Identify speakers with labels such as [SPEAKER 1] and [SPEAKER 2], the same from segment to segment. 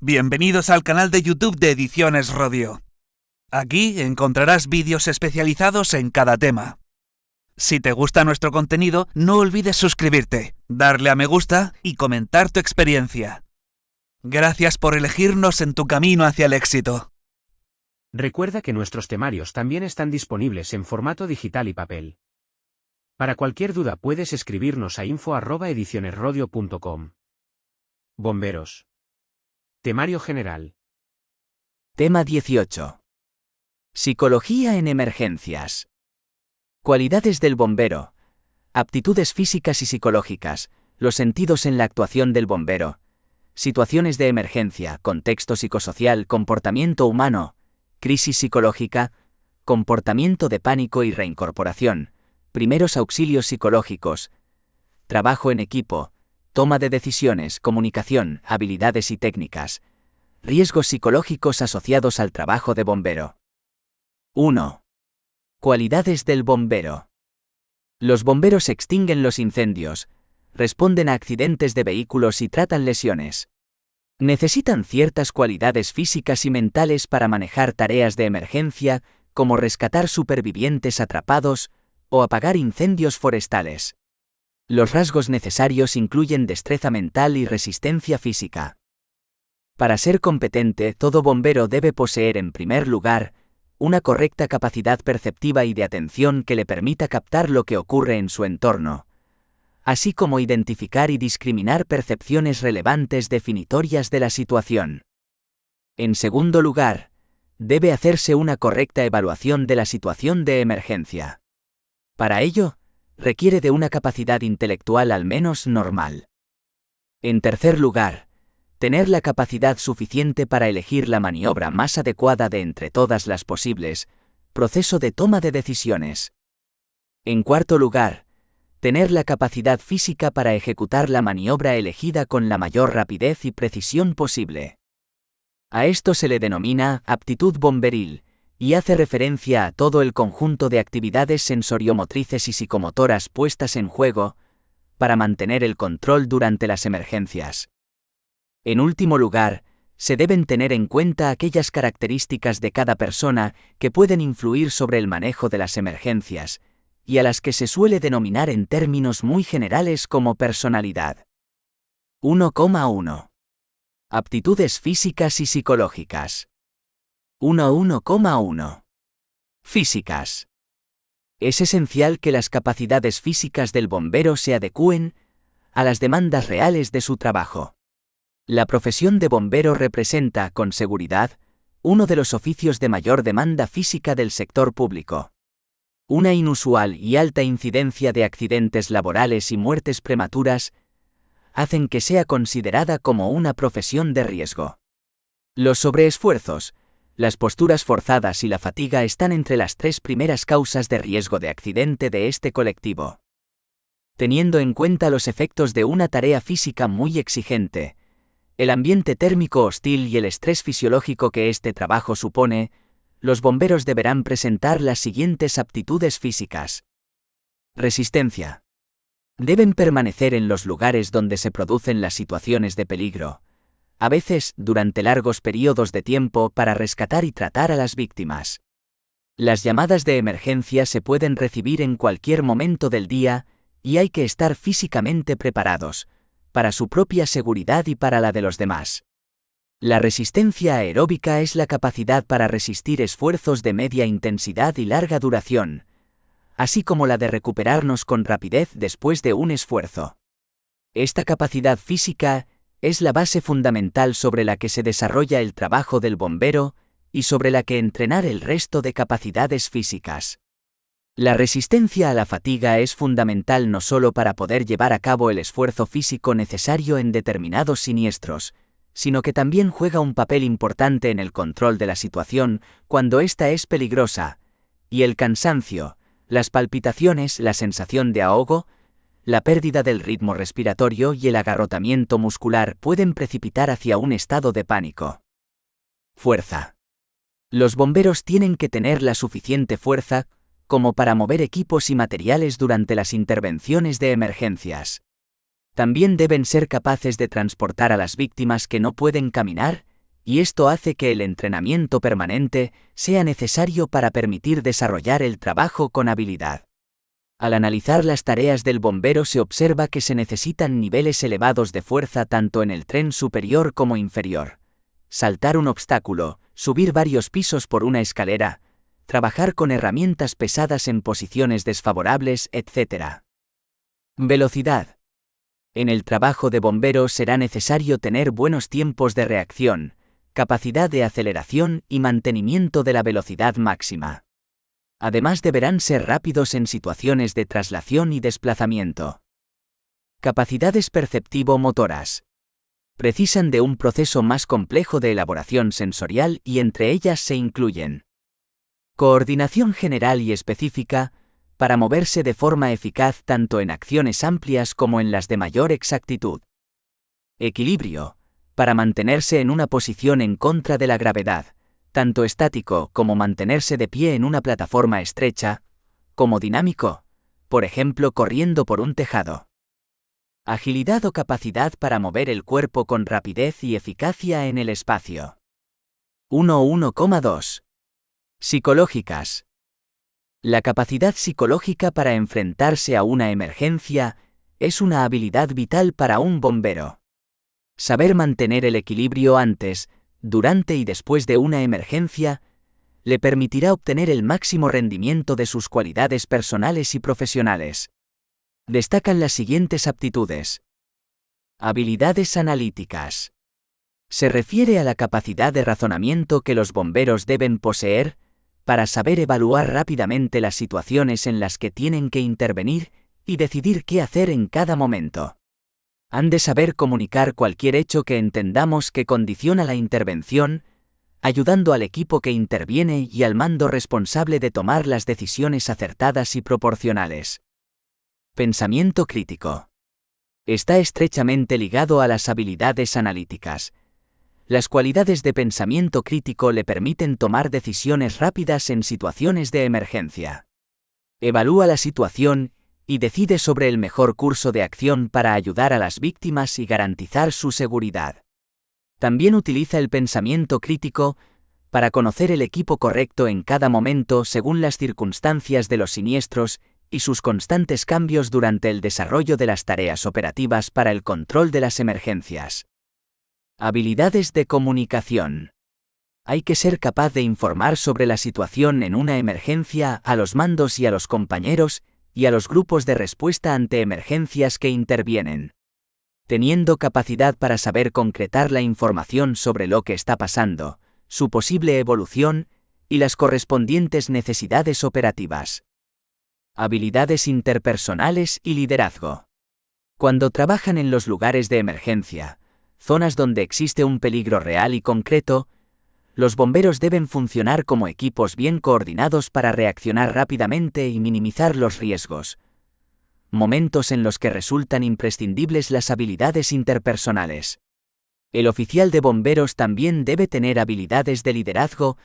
[SPEAKER 1] Bienvenidos al canal de YouTube de Ediciones Rodio. Aquí encontrarás vídeos especializados en cada tema. Si te gusta nuestro contenido, no olvides suscribirte, darle a me gusta y comentar tu experiencia. Gracias por elegirnos en tu camino hacia el éxito.
[SPEAKER 2] Recuerda que nuestros temarios también están disponibles en formato digital y papel. Para cualquier duda puedes escribirnos a info@edicionesrodio.com. Bomberos. Temario general.
[SPEAKER 3] Tema 18. Psicología en emergencias. Cualidades del bombero. Aptitudes físicas y psicológicas, los sentidos en la actuación del bombero. Situaciones de emergencia, contexto psicosocial, comportamiento humano, crisis psicológica, comportamiento de pánico y reincorporación, primeros auxilios psicológicos, trabajo en equipo, toma de decisiones, comunicación, habilidades y técnicas, riesgos psicológicos asociados al trabajo de bombero. 1. Cualidades del bombero. Los bomberos extinguen los incendios, responden a accidentes de vehículos y tratan lesiones. Necesitan ciertas cualidades físicas y mentales para manejar tareas de emergencia, como rescatar supervivientes atrapados o apagar incendios forestales. Los rasgos necesarios incluyen destreza mental y resistencia física. Para ser competente, todo bombero debe poseer, en primer lugar, una correcta capacidad perceptiva y de atención que le permita captar lo que ocurre en su entorno, así como identificar y discriminar percepciones relevantes definitorias de la situación. En segundo lugar, debe hacerse una correcta evaluación de la situación de emergencia. Para ello, requiere de una capacidad intelectual al menos normal. En tercer lugar, tener la capacidad suficiente para elegir la maniobra más adecuada de entre todas las posibles, proceso de toma de decisiones. En cuarto lugar, tener la capacidad física para ejecutar la maniobra elegida con la mayor rapidez y precisión posible. A esto se le denomina aptitud bomberil, y hace referencia a todo el conjunto de actividades sensoriomotrices y psicomotoras puestas en juego para mantener el control durante las emergencias. En último lugar, se deben tener en cuenta aquellas características de cada persona que pueden influir sobre el manejo de las emergencias, y a las que se suele denominar en términos muy generales como personalidad. 1,1. Aptitudes físicas y psicológicas. 1,1. Físicas. Es esencial que las capacidades físicas del bombero se adecúen a las demandas reales de su trabajo. La profesión de bombero representa, con seguridad, uno de los oficios de mayor demanda física del sector público. Una inusual y alta incidencia de accidentes laborales y muertes prematuras hacen que sea considerada como una profesión de riesgo. Los sobreesfuerzos, las posturas forzadas y la fatiga están entre las tres primeras causas de riesgo de accidente de este colectivo. Teniendo en cuenta los efectos de una tarea física muy exigente, el ambiente térmico hostil y el estrés fisiológico que este trabajo supone, los bomberos deberán presentar las siguientes aptitudes físicas. Resistencia. Deben permanecer en los lugares donde se producen las situaciones de peligro, a veces durante largos periodos de tiempo, para rescatar y tratar a las víctimas. Las llamadas de emergencia se pueden recibir en cualquier momento del día, y hay que estar físicamente preparados, para su propia seguridad y para la de los demás. La resistencia aeróbica es la capacidad para resistir esfuerzos de media intensidad y larga duración, así como la de recuperarnos con rapidez después de un esfuerzo. Esta capacidad física es la base fundamental sobre la que se desarrolla el trabajo del bombero y sobre la que entrenar el resto de capacidades físicas. La resistencia a la fatiga es fundamental no solo para poder llevar a cabo el esfuerzo físico necesario en determinados siniestros, sino que también juega un papel importante en el control de la situación cuando ésta es peligrosa, y el cansancio, las palpitaciones, la sensación de ahogo, la pérdida del ritmo respiratorio y el agarrotamiento muscular pueden precipitar hacia un estado de pánico. Fuerza. Los bomberos tienen que tener la suficiente fuerza como para mover equipos y materiales durante las intervenciones de emergencias. También deben ser capaces de transportar a las víctimas que no pueden caminar y esto hace que el entrenamiento permanente sea necesario para permitir desarrollar el trabajo con habilidad. Al analizar las tareas del bombero se observa que se necesitan niveles elevados de fuerza tanto en el tren superior como inferior. Saltar un obstáculo, subir varios pisos por una escalera, trabajar con herramientas pesadas en posiciones desfavorables, etc. Velocidad. En el trabajo de bombero será necesario tener buenos tiempos de reacción, capacidad de aceleración y mantenimiento de la velocidad máxima. Además deberán ser rápidos en situaciones de traslación y desplazamiento. Capacidades perceptivo-motoras. Precisan de un proceso más complejo de elaboración sensorial y entre ellas se incluyen coordinación general y específica, para moverse de forma eficaz tanto en acciones amplias como en las de mayor exactitud. Equilibrio, para mantenerse en una posición en contra de la gravedad, tanto estático como mantenerse de pie en una plataforma estrecha, como dinámico, por ejemplo corriendo por un tejado. Agilidad o capacidad para mover el cuerpo con rapidez y eficacia en el espacio. 1.1,2. Psicológicas. La capacidad psicológica para enfrentarse a una emergencia es una habilidad vital para un bombero. Saber mantener el equilibrio antes, durante y después de una emergencia le permitirá obtener el máximo rendimiento de sus cualidades personales y profesionales. Destacan las siguientes aptitudes. Habilidades analíticas. Se refiere a la capacidad de razonamiento que los bomberos deben poseer para saber evaluar rápidamente las situaciones en las que tienen que intervenir y decidir qué hacer en cada momento. Han de saber comunicar cualquier hecho que entendamos que condiciona la intervención, ayudando al equipo que interviene y al mando responsable de tomar las decisiones acertadas y proporcionales. Pensamiento crítico. Está estrechamente ligado a las habilidades analíticas. Las cualidades de pensamiento crítico le permiten tomar decisiones rápidas en situaciones de emergencia. Evalúa la situación y decide sobre el mejor curso de acción para ayudar a las víctimas y garantizar su seguridad. También utiliza el pensamiento crítico para conocer el equipo correcto en cada momento según las circunstancias de los siniestros y sus constantes cambios durante el desarrollo de las tareas operativas para el control de las emergencias. Habilidades de comunicación. Hay que ser capaz de informar sobre la situación en una emergencia a los mandos y a los compañeros y a los grupos de respuesta ante emergencias que intervienen. Teniendo capacidad para saber concretar la información sobre lo que está pasando, su posible evolución y las correspondientes necesidades operativas. Habilidades interpersonales y liderazgo. Cuando trabajan en los lugares de emergencia, zonas donde existe un peligro real y concreto, los bomberos deben funcionar como equipos bien coordinados para reaccionar rápidamente y minimizar los riesgos. Momentos en los que resultan imprescindibles las habilidades interpersonales. El oficial de bomberos también debe tener habilidades de liderazgo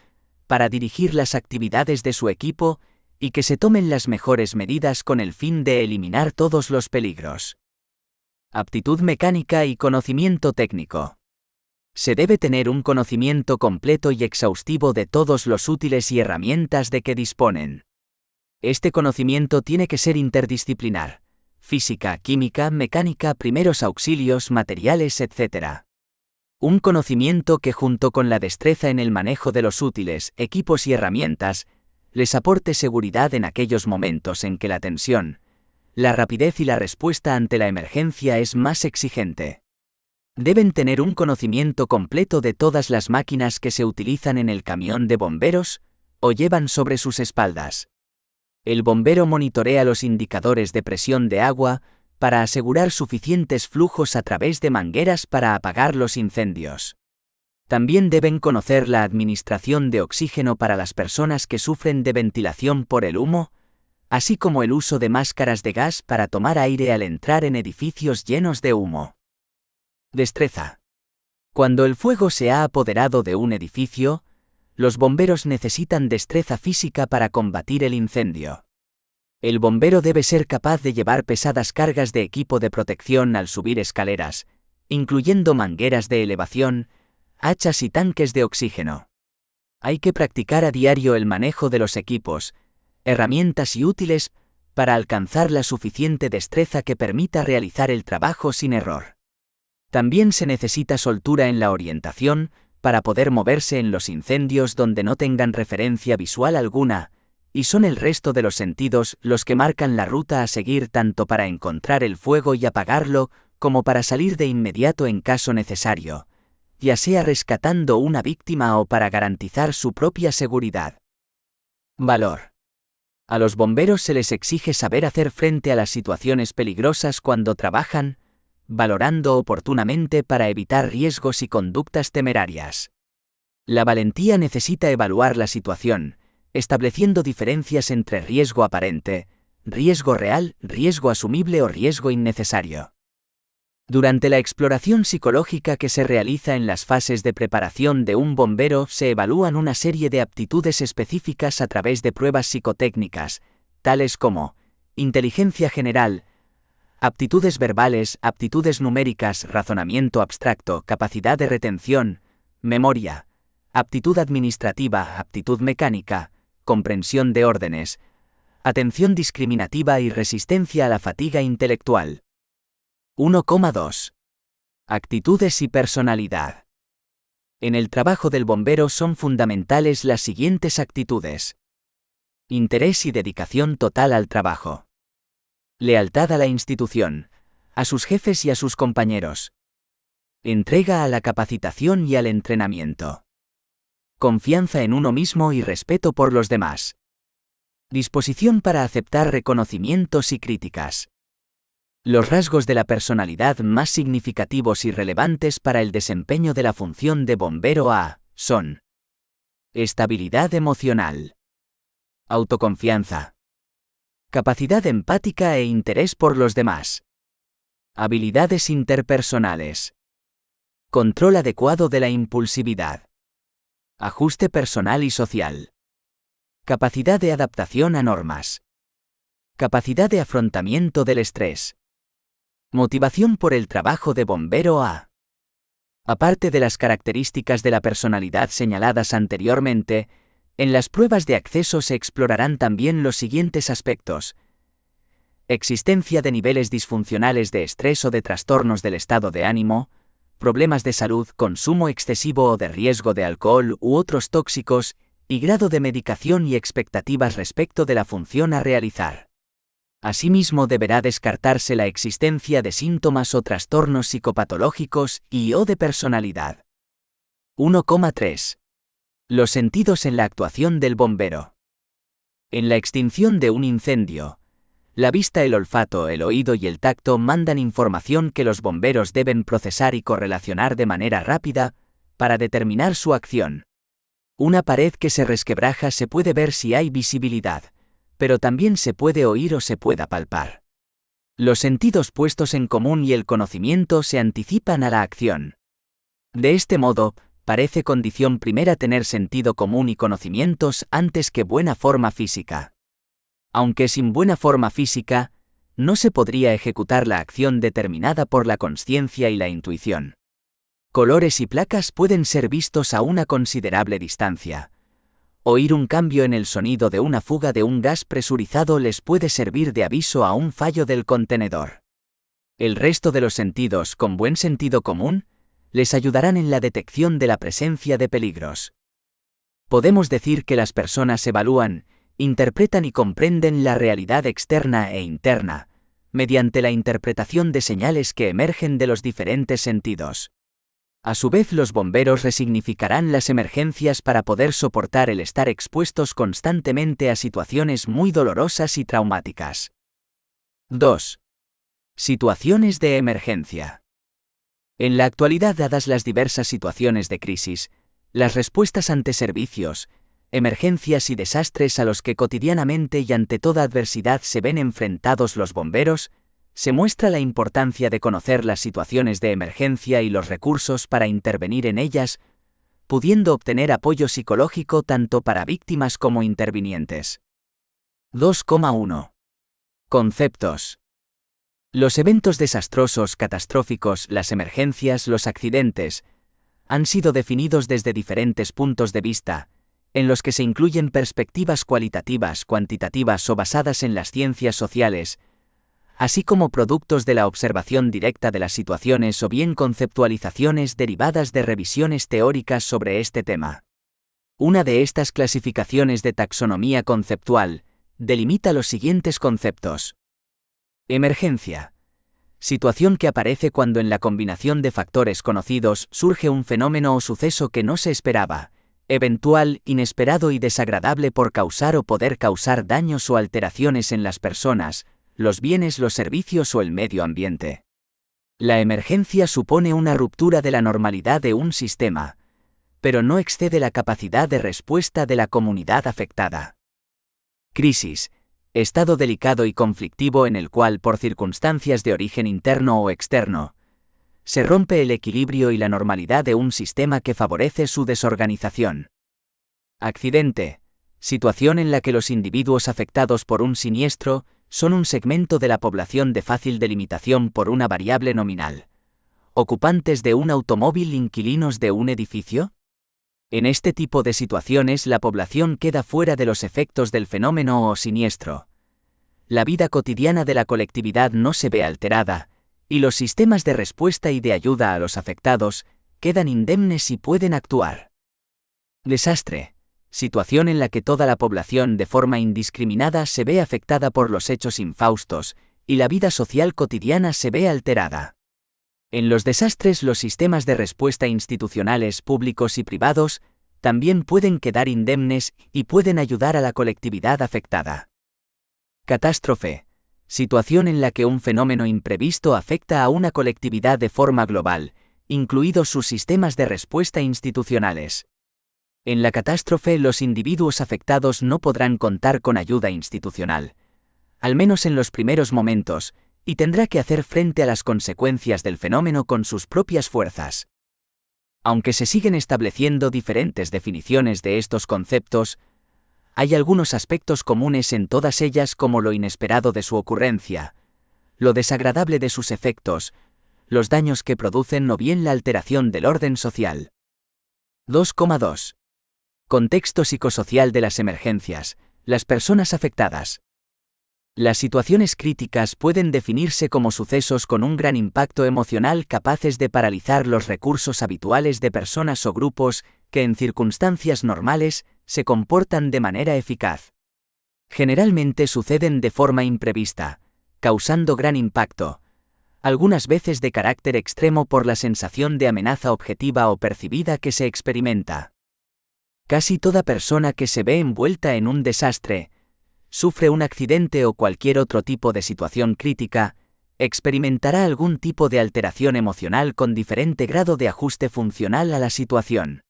[SPEAKER 3] para dirigir las actividades de su equipo y que se tomen las mejores medidas con el fin de eliminar todos los peligros. Aptitud mecánica y conocimiento técnico. Se debe tener un conocimiento completo y exhaustivo de todos los útiles y herramientas de que disponen. Este conocimiento tiene que ser interdisciplinar: física, química, mecánica, primeros auxilios, materiales, etc. Un conocimiento que junto con la destreza en el manejo de los útiles, equipos y herramientas, les aporte seguridad en aquellos momentos en que la tensión, la rapidez y la respuesta ante la emergencia es más exigente. Deben tener un conocimiento completo de todas las máquinas que se utilizan en el camión de bomberos o llevan sobre sus espaldas. El bombero monitorea los indicadores de presión de agua para asegurar suficientes flujos a través de mangueras para apagar los incendios. También deben conocer la administración de oxígeno para las personas que sufren de ventilación por el humo, así como el uso de máscaras de gas para tomar aire al entrar en edificios llenos de humo. Destreza. Cuando el fuego se ha apoderado de un edificio, los bomberos necesitan destreza física para combatir el incendio. El bombero debe ser capaz de llevar pesadas cargas de equipo de protección al subir escaleras, incluyendo mangueras de elevación, hachas y tanques de oxígeno. Hay que practicar a diario el manejo de los equipos, herramientas y útiles para alcanzar la suficiente destreza que permita realizar el trabajo sin error. También se necesita soltura en la orientación para poder moverse en los incendios donde no tengan referencia visual alguna, y son el resto de los sentidos los que marcan la ruta a seguir tanto para encontrar el fuego y apagarlo, como para salir de inmediato en caso necesario, ya sea rescatando una víctima o para garantizar su propia seguridad. Valor. A los bomberos se les exige saber hacer frente a las situaciones peligrosas cuando trabajan, valorando oportunamente para evitar riesgos y conductas temerarias. La valentía necesita evaluar la situación, estableciendo diferencias entre riesgo aparente, riesgo real, riesgo asumible o riesgo innecesario. Durante la exploración psicológica que se realiza en las fases de preparación de un bombero se evalúan una serie de aptitudes específicas a través de pruebas psicotécnicas, tales como inteligencia general, aptitudes verbales, aptitudes numéricas, razonamiento abstracto, capacidad de retención, memoria, aptitud administrativa, aptitud mecánica, comprensión de órdenes, atención discriminativa y resistencia a la fatiga intelectual. 1,2. Actitudes y personalidad. En el trabajo del bombero son fundamentales las siguientes actitudes: interés y dedicación total al trabajo. Lealtad a la institución, a sus jefes y a sus compañeros. Entrega a la capacitación y al entrenamiento. Confianza en uno mismo y respeto por los demás. Disposición para aceptar reconocimientos y críticas. Los rasgos de la personalidad más significativos y relevantes para el desempeño de la función de bombero A son: estabilidad emocional, autoconfianza, capacidad empática e interés por los demás, habilidades interpersonales, control adecuado de la impulsividad, ajuste personal y social, capacidad de adaptación a normas, capacidad de afrontamiento del estrés. Motivación por el trabajo de bombero A. Aparte de las características de la personalidad señaladas anteriormente, en las pruebas de acceso se explorarán también los siguientes aspectos: existencia de niveles disfuncionales de estrés o de trastornos del estado de ánimo, problemas de salud, consumo excesivo o de riesgo de alcohol u otros tóxicos, y grado de medicación y expectativas respecto de la función a realizar. Asimismo, deberá descartarse la existencia de síntomas o trastornos psicopatológicos y/o de personalidad. 1,3. Los sentidos en la actuación del bombero. En la extinción de un incendio, la vista, el olfato, el oído y el tacto mandan información que los bomberos deben procesar y correlacionar de manera rápida para determinar su acción. Una pared que se resquebraja se puede ver si hay visibilidad, pero también se puede oír o se pueda palpar. Los sentidos puestos en común y el conocimiento se anticipan a la acción. De este modo, parece condición primera tener sentido común y conocimientos antes que buena forma física. Aunque sin buena forma física, no se podría ejecutar la acción determinada por la consciencia y la intuición. Colores y placas pueden ser vistos a una considerable distancia. Oír un cambio en el sonido de una fuga de un gas presurizado les puede servir de aviso a un fallo del contenedor. El resto de los sentidos con buen sentido común les ayudarán en la detección de la presencia de peligros. Podemos decir que las personas evalúan, interpretan y comprenden la realidad externa e interna, mediante la interpretación de señales que emergen de los diferentes sentidos. A su vez, los bomberos resignificarán las emergencias para poder soportar el estar expuestos constantemente a situaciones muy dolorosas y traumáticas. 2. Situaciones de emergencia. En la actualidad, dadas las diversas situaciones de crisis, las respuestas ante servicios, emergencias y desastres a los que cotidianamente y ante toda adversidad se ven enfrentados los bomberos, se muestra la importancia de conocer las situaciones de emergencia y los recursos para intervenir en ellas, pudiendo obtener apoyo psicológico tanto para víctimas como intervinientes. 2,1. Conceptos. Los eventos desastrosos, catastróficos, las emergencias, los accidentes, Han sido definidos desde diferentes puntos de vista, en los que se incluyen perspectivas cualitativas, cuantitativas o basadas en las ciencias sociales, así como productos de la observación directa de las situaciones o bien conceptualizaciones derivadas de revisiones teóricas sobre este tema. Una de estas clasificaciones de taxonomía conceptual delimita los siguientes conceptos. Emergencia. Situación que aparece cuando en la combinación de factores conocidos surge un fenómeno o suceso que no se esperaba, eventual, inesperado y desagradable por causar o poder causar daños o alteraciones en las personas, los bienes, los servicios o el medio ambiente. La emergencia supone una ruptura de la normalidad de un sistema, pero no excede la capacidad de respuesta de la comunidad afectada. Crisis. Estado delicado y conflictivo en el cual, por circunstancias de origen interno o externo, se rompe el equilibrio y la normalidad de un sistema que favorece su desorganización. Accidente. Situación en la que los individuos afectados por un siniestro son un segmento de la población de fácil delimitación por una variable nominal. ¿Ocupantes de un automóvil, inquilinos de un edificio? En este tipo de situaciones la población queda fuera de los efectos del fenómeno o siniestro. La vida cotidiana de la colectividad no se ve alterada, y los sistemas de respuesta y de ayuda a los afectados quedan indemnes y pueden actuar. Desastre. Situación en la que toda la población de forma indiscriminada se ve afectada por los hechos infaustos, y la vida social cotidiana se ve alterada. En los desastres los sistemas de respuesta institucionales públicos y privados también pueden quedar indemnes y pueden ayudar a la colectividad afectada. Catástrofe. Situación en la que un fenómeno imprevisto afecta a una colectividad de forma global, incluidos sus sistemas de respuesta institucionales. En la catástrofe los individuos afectados no podrán contar con ayuda institucional, al menos en los primeros momentos, y tendrá que hacer frente a las consecuencias del fenómeno con sus propias fuerzas. Aunque se siguen estableciendo diferentes definiciones de estos conceptos, hay algunos aspectos comunes en todas ellas, como lo inesperado de su ocurrencia, lo desagradable de sus efectos, los daños que producen o bien la alteración del orden social. 2,2. Contexto psicosocial de las emergencias, las personas afectadas. Las situaciones críticas pueden definirse como sucesos con un gran impacto emocional capaces de paralizar los recursos habituales de personas o grupos que en circunstancias normales se comportan de manera eficaz. Generalmente suceden de forma imprevista, causando gran impacto, algunas veces de carácter extremo por la sensación de amenaza objetiva o percibida que se experimenta. Casi toda persona que se ve envuelta en un desastre, sufre un accidente o cualquier otro tipo de situación crítica, experimentará algún tipo de alteración emocional con diferente grado de ajuste funcional a la situación.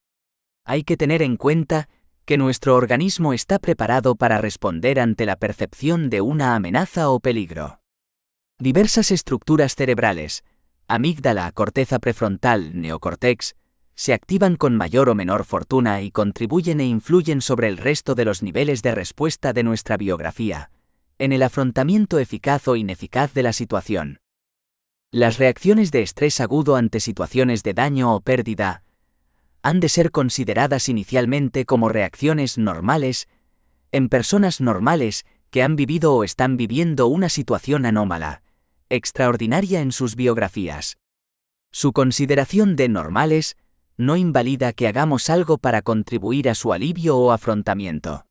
[SPEAKER 3] Hay que tener en cuenta que nuestro organismo está preparado para responder ante la percepción de una amenaza o peligro. Diversas estructuras cerebrales, amígdala, corteza prefrontal, neocórtex, se activan con mayor o menor fortuna y contribuyen e influyen sobre el resto de los niveles de respuesta de nuestra biografía, en el afrontamiento eficaz o ineficaz de la situación. Las reacciones de estrés agudo ante situaciones de daño o pérdida han de ser consideradas inicialmente como reacciones normales en personas normales que han vivido o están viviendo una situación anómala, extraordinaria en sus biografías. Su consideración de normales no invalida que hagamos algo para contribuir a su alivio o afrontamiento.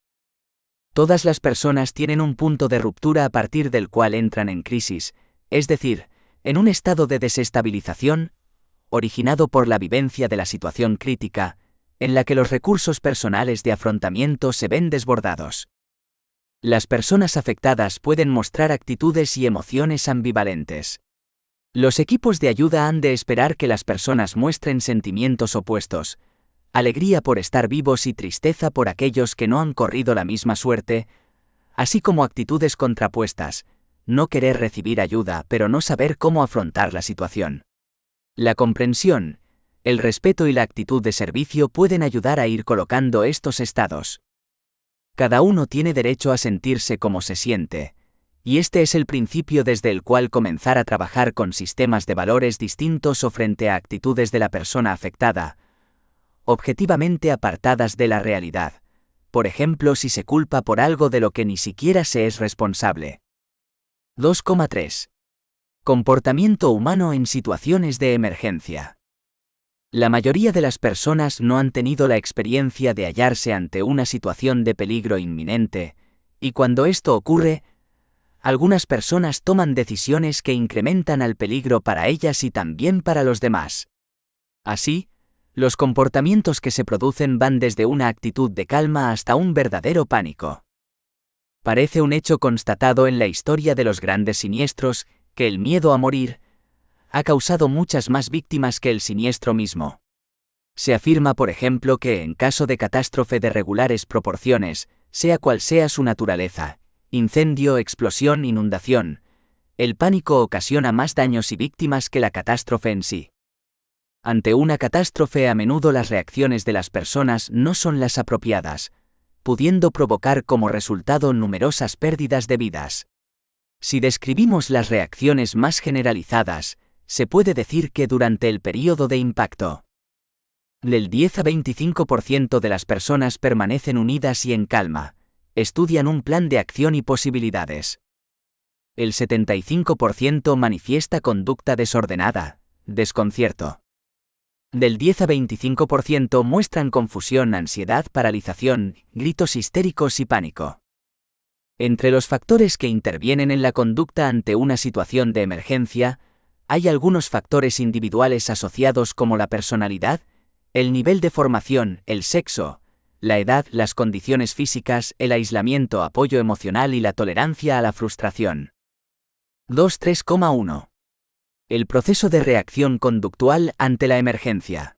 [SPEAKER 3] Todas las personas tienen un punto de ruptura a partir del cual entran en crisis, es decir, en un estado de desestabilización, originado por la vivencia de la situación crítica, en la que los recursos personales de afrontamiento se ven desbordados. Las personas afectadas pueden mostrar actitudes y emociones ambivalentes. Los equipos de ayuda han de esperar que las personas muestren sentimientos opuestos, alegría por estar vivos y tristeza por aquellos que no han corrido la misma suerte, así como actitudes contrapuestas, no querer recibir ayuda pero no saber cómo afrontar la situación. La comprensión, el respeto y la actitud de servicio pueden ayudar a ir colocando estos estados. Cada uno tiene derecho a sentirse como se siente, y este es el principio desde el cual comenzar a trabajar con sistemas de valores distintos o frente a actitudes de la persona afectada, objetivamente apartadas de la realidad, por ejemplo si se culpa por algo de lo que ni siquiera se es responsable. 2,3. Comportamiento humano en situaciones de emergencia. La mayoría de las personas no han tenido la experiencia de hallarse ante una situación de peligro inminente, y cuando esto ocurre, algunas personas toman decisiones que incrementan el peligro para ellas y también para los demás. Así, los comportamientos que se producen van desde una actitud de calma hasta un verdadero pánico. Parece un hecho constatado en la historia de los grandes siniestros que el miedo a morir ha causado muchas más víctimas que el siniestro mismo. Se afirma, por ejemplo, que en caso de catástrofe de regulares proporciones, sea cual sea su naturaleza, incendio, explosión, inundación, el pánico ocasiona más daños y víctimas que la catástrofe en sí. Ante una catástrofe, a menudo las reacciones de las personas no son las apropiadas, pudiendo provocar como resultado numerosas pérdidas de vidas. Si describimos las reacciones más generalizadas, se puede decir que durante el período de impacto, del 10 a 25% de las personas permanecen unidas y en calma, estudian un plan de acción y posibilidades. El 75% manifiesta conducta desordenada, desconcierto. Del 10 a 25% muestran confusión, ansiedad, paralización, gritos histéricos y pánico. Entre los factores que intervienen en la conducta ante una situación de emergencia, hay algunos factores individuales asociados como la personalidad, el nivel de formación, el sexo, la edad, las condiciones físicas, el aislamiento, apoyo emocional y la tolerancia a la frustración. 2.3,1. El proceso de reacción conductual ante la emergencia.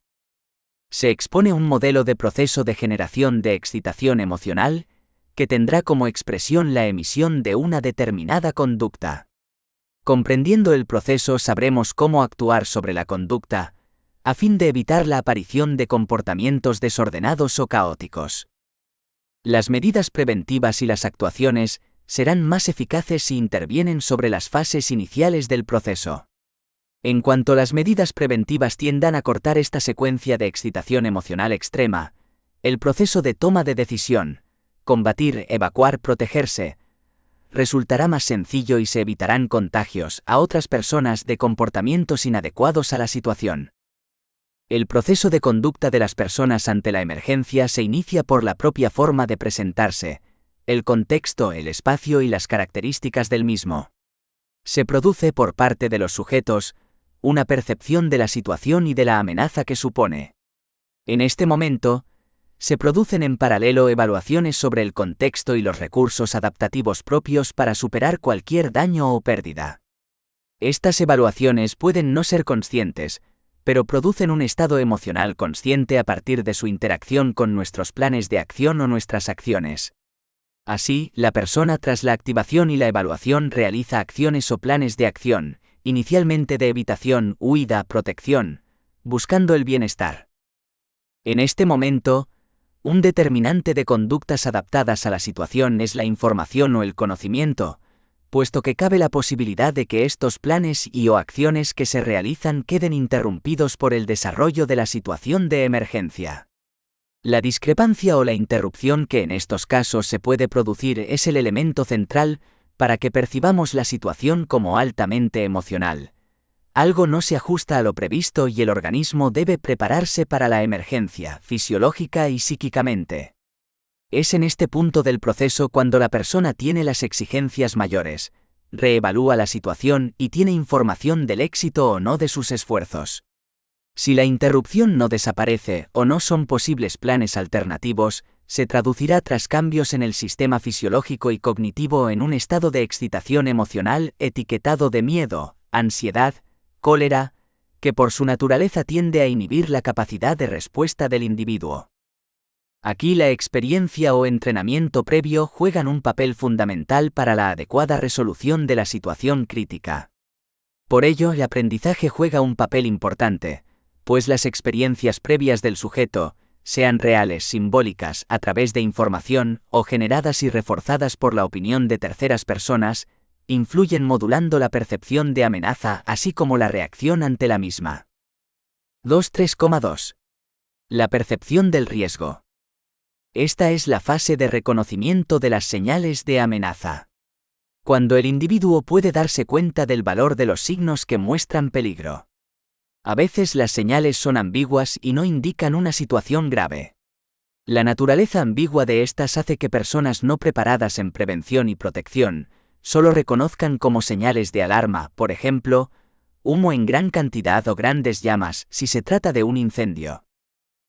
[SPEAKER 3] Se expone un modelo de proceso de generación de excitación emocional que tendrá como expresión la emisión de una determinada conducta. Comprendiendo el proceso sabremos cómo actuar sobre la conducta, a fin de evitar la aparición de comportamientos desordenados o caóticos. Las medidas preventivas y las actuaciones serán más eficaces si intervienen sobre las fases iniciales del proceso. En cuanto las medidas preventivas tiendan a cortar esta secuencia de excitación emocional extrema, el proceso de toma de decisión, combatir, evacuar, protegerse, resultará más sencillo y se evitarán contagios a otras personas de comportamientos inadecuados a la situación. El proceso de conducta de las personas ante la emergencia se inicia por la propia forma de presentarse, el contexto, el espacio y las características del mismo. Se produce por parte de los sujetos una percepción de la situación y de la amenaza que supone. En este momento, se producen en paralelo evaluaciones sobre el contexto y los recursos adaptativos propios para superar cualquier daño o pérdida. Estas evaluaciones pueden no ser conscientes, pero producen un estado emocional consciente a partir de su interacción con nuestros planes de acción o nuestras acciones. Así, la persona tras la activación y la evaluación realiza acciones o planes de acción, inicialmente de evitación, huida, protección, buscando el bienestar. En este momento, un determinante de conductas adaptadas a la situación es la información o el conocimiento, puesto que cabe la posibilidad de que estos planes o acciones que se realizan queden interrumpidos por el desarrollo de la situación de emergencia. La discrepancia o la interrupción que en estos casos se puede producir es el elemento central para que percibamos la situación como altamente emocional. Algo no se ajusta a lo previsto y el organismo debe prepararse para la emergencia, fisiológica y psíquicamente. Es en este punto del proceso cuando la persona tiene las exigencias mayores, reevalúa la situación y tiene información del éxito o no de sus esfuerzos. Si la interrupción no desaparece o no son posibles planes alternativos, se traducirá tras cambios en el sistema fisiológico y cognitivo en un estado de excitación emocional etiquetado de miedo, ansiedad, cólera, que por su naturaleza tiende a inhibir la capacidad de respuesta del individuo. Aquí la experiencia o entrenamiento previo juegan un papel fundamental para la adecuada resolución de la situación crítica. Por ello, el aprendizaje juega un papel importante, pues las experiencias previas del sujeto, sean reales, simbólicas, a través de información, o generadas y reforzadas por la opinión de terceras personas, influyen modulando la percepción de amenaza así como la reacción ante la misma. 2.3,2. La percepción del riesgo. Esta es la fase de reconocimiento de las señales de amenaza. Cuando el individuo puede darse cuenta del valor de los signos que muestran peligro. A veces las señales son ambiguas y no indican una situación grave. La naturaleza ambigua de estas hace que personas no preparadas en prevención y protección solo reconozcan como señales de alarma, por ejemplo, humo en gran cantidad o grandes llamas si se trata de un incendio.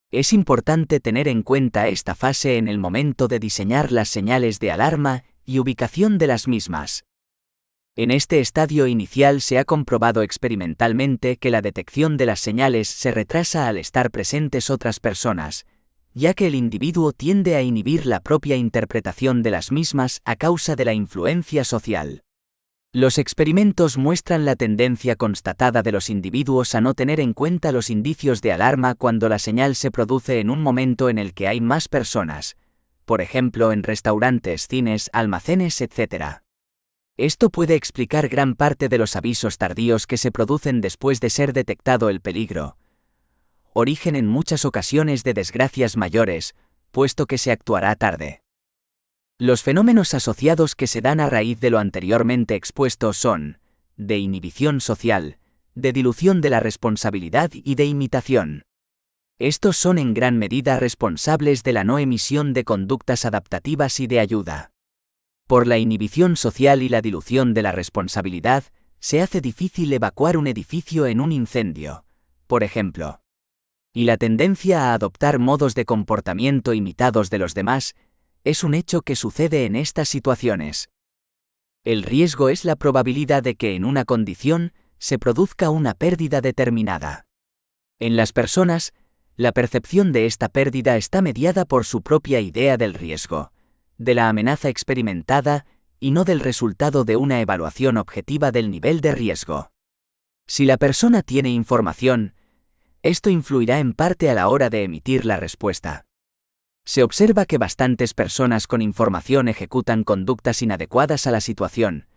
[SPEAKER 3] Es importante tener en cuenta esta fase en el momento de diseñar las señales de alarma y ubicación de las mismas. En este estadio inicial se ha comprobado experimentalmente que la detección de las señales se retrasa al estar presentes otras personas, ya que el individuo tiende a inhibir la propia interpretación de las mismas a causa de la influencia social. Los experimentos muestran la tendencia constatada de los individuos a no tener en cuenta los indicios de alarma cuando la señal se produce en un momento en el que hay más personas, por ejemplo en restaurantes, cines, almacenes, etc. Esto puede explicar gran parte de los avisos tardíos que se producen después de ser detectado el peligro, origen en muchas ocasiones de desgracias mayores, puesto que se actuará tarde. Los fenómenos asociados que se dan a raíz de lo anteriormente expuesto son, de inhibición social, de dilución de la responsabilidad y de imitación. Estos son en gran medida responsables de la no emisión de conductas adaptativas y de ayuda. Por la inhibición social y la dilución de la responsabilidad, se hace difícil evacuar un edificio en un incendio, por ejemplo. Y la tendencia a adoptar modos de comportamiento imitados de los demás, es un hecho que sucede en estas situaciones. El riesgo es la probabilidad de que en una condición se produzca una pérdida determinada. En las personas, la percepción de esta pérdida está mediada por su propia idea del riesgo, de la amenaza experimentada y no del resultado de una evaluación objetiva del nivel de riesgo. Si la persona tiene información, esto influirá en parte a la hora de emitir la respuesta. Se observa que bastantes personas con información ejecutan conductas inadecuadas a la situación.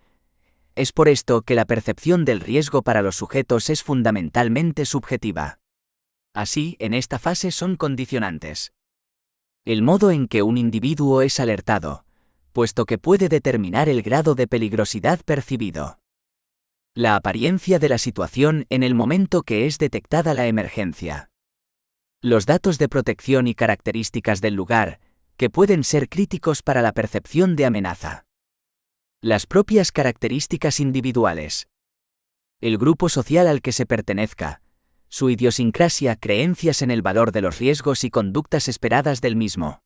[SPEAKER 3] Es por esto que la percepción del riesgo para los sujetos es fundamentalmente subjetiva. Así, en esta fase son condicionantes. El modo en que un individuo es alertado, puesto que puede determinar el grado de peligrosidad percibido. La apariencia de la situación en el momento que es detectada la emergencia. Los datos de protección y características del lugar, que pueden ser críticos para la percepción de amenaza. Las propias características individuales. El grupo social al que se pertenezca, su idiosincrasia, creencias en el valor de los riesgos y conductas esperadas del mismo.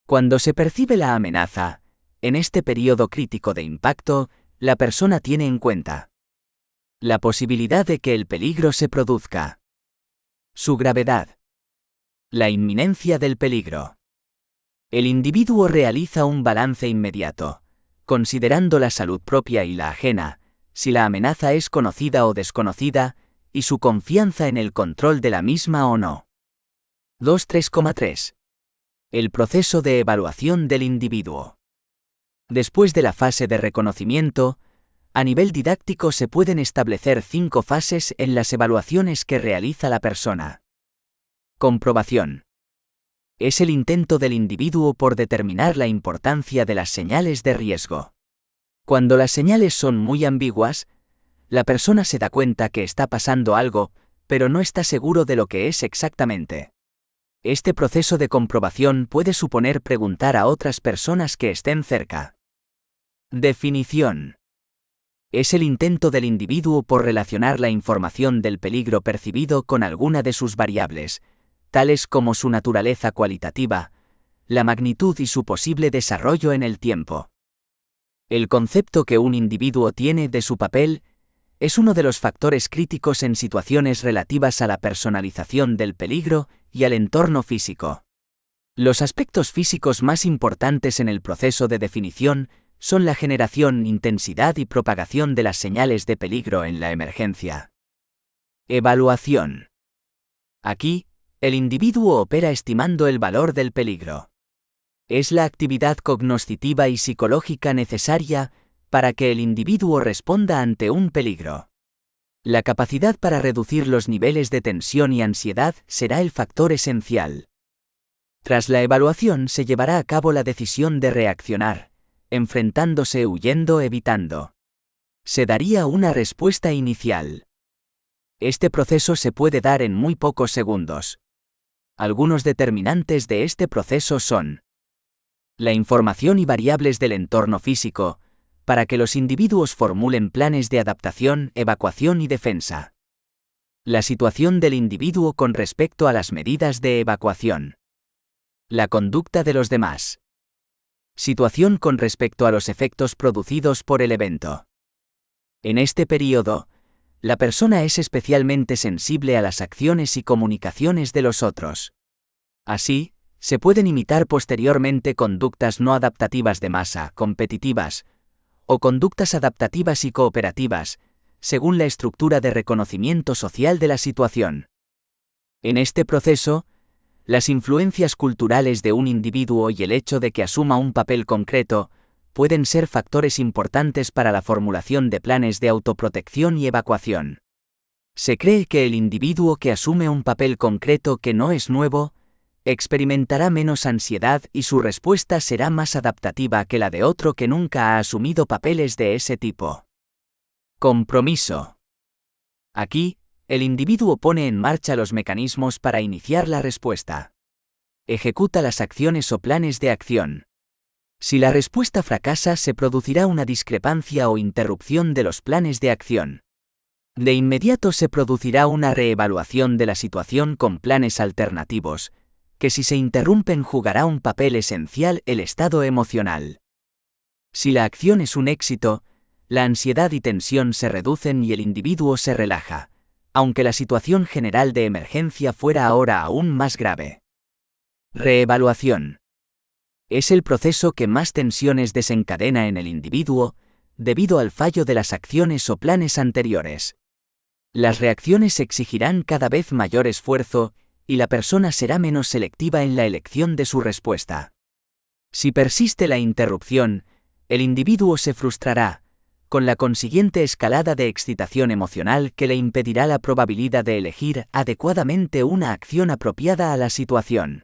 [SPEAKER 3] Cuando se percibe la amenaza, en este periodo crítico de impacto, la persona tiene en cuenta la posibilidad de que el peligro se produzca, su gravedad, la inminencia del peligro. El individuo realiza un balance inmediato, considerando la salud propia y la ajena, si la amenaza es conocida o desconocida, y su confianza en el control de la misma o no. 2.3,3. El proceso de evaluación del individuo. Después de la fase de reconocimiento, a nivel didáctico se pueden establecer 5 fases en las evaluaciones que realiza la persona. Comprobación. Es el intento del individuo por determinar la importancia de las señales de riesgo. Cuando las señales son muy ambiguas, la persona se da cuenta que está pasando algo, pero no está seguro de lo que es exactamente. Este proceso de comprobación puede suponer preguntar a otras personas que estén cerca. Definición. Es el intento del individuo por relacionar la información del peligro percibido con alguna de sus variables, tales como su naturaleza cualitativa, la magnitud y su posible desarrollo en el tiempo. El concepto que un individuo tiene de su papel es uno de los factores críticos en situaciones relativas a la personalización del peligro y al entorno físico. Los aspectos físicos más importantes en el proceso de definición son la generación, intensidad y propagación de las señales de peligro en la emergencia. Evaluación. Aquí, el individuo opera estimando el valor del peligro. Es la actividad cognoscitiva y psicológica necesaria para que el individuo responda ante un peligro. La capacidad para reducir los niveles de tensión y ansiedad será el factor esencial. Tras la evaluación se llevará a cabo la decisión de reaccionar, enfrentándose, huyendo, evitando. Se daría una respuesta inicial. Este proceso se puede dar en muy pocos segundos. Algunos determinantes de este proceso son la información y variables del entorno físico, para que los individuos formulen planes de adaptación, evacuación y defensa. La situación del individuo con respecto a las medidas de evacuación. La conducta de los demás. Situación con respecto a los efectos producidos por el evento. En este período, la persona es especialmente sensible a las acciones y comunicaciones de los otros. Así, se pueden imitar posteriormente conductas no adaptativas de masa, competitivas, o conductas adaptativas y cooperativas, según la estructura de reconocimiento social de la situación. En este proceso, las influencias culturales de un individuo y el hecho de que asuma un papel concreto pueden ser factores importantes para la formulación de planes de autoprotección y evacuación. Se cree que el individuo que asume un papel concreto que no es nuevo, experimentará menos ansiedad y su respuesta será más adaptativa que la de otro que nunca ha asumido papeles de ese tipo. Compromiso. Aquí, el individuo pone en marcha los mecanismos para iniciar la respuesta. Ejecuta las acciones o planes de acción. Si la respuesta fracasa, se producirá una discrepancia o interrupción de los planes de acción. De inmediato se producirá una reevaluación de la situación con planes alternativos, que si se interrumpen jugará un papel esencial el estado emocional. Si la acción es un éxito, la ansiedad y tensión se reducen y el individuo se relaja, aunque la situación general de emergencia fuera ahora aún más grave. Reevaluación. Es el proceso que más tensiones desencadena en el individuo, debido al fallo de las acciones o planes anteriores. Las reacciones exigirán cada vez mayor esfuerzo, y la persona será menos selectiva en la elección de su respuesta. Si persiste la interrupción, el individuo se frustrará, con la consiguiente escalada de excitación emocional que le impedirá la probabilidad de elegir adecuadamente una acción apropiada a la situación.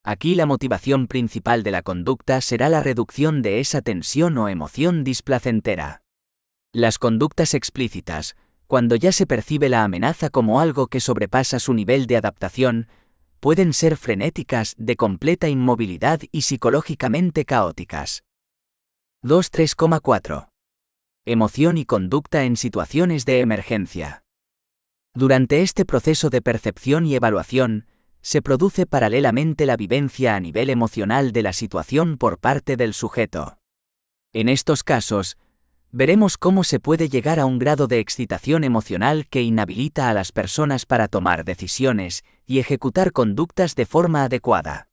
[SPEAKER 3] Aquí la motivación principal de la conducta será la reducción de esa tensión o emoción displacentera. Las conductas explícitas, cuando ya se percibe la amenaza como algo que sobrepasa su nivel de adaptación, pueden ser frenéticas, de completa inmovilidad y psicológicamente caóticas. 2.3,4. Emoción y conducta en situaciones de emergencia. Durante este proceso de percepción y evaluación, se produce paralelamente la vivencia a nivel emocional de la situación por parte del sujeto. En estos casos, veremos cómo se puede llegar a un grado de excitación emocional que inhabilita a las personas para tomar decisiones y ejecutar conductas de forma adecuada.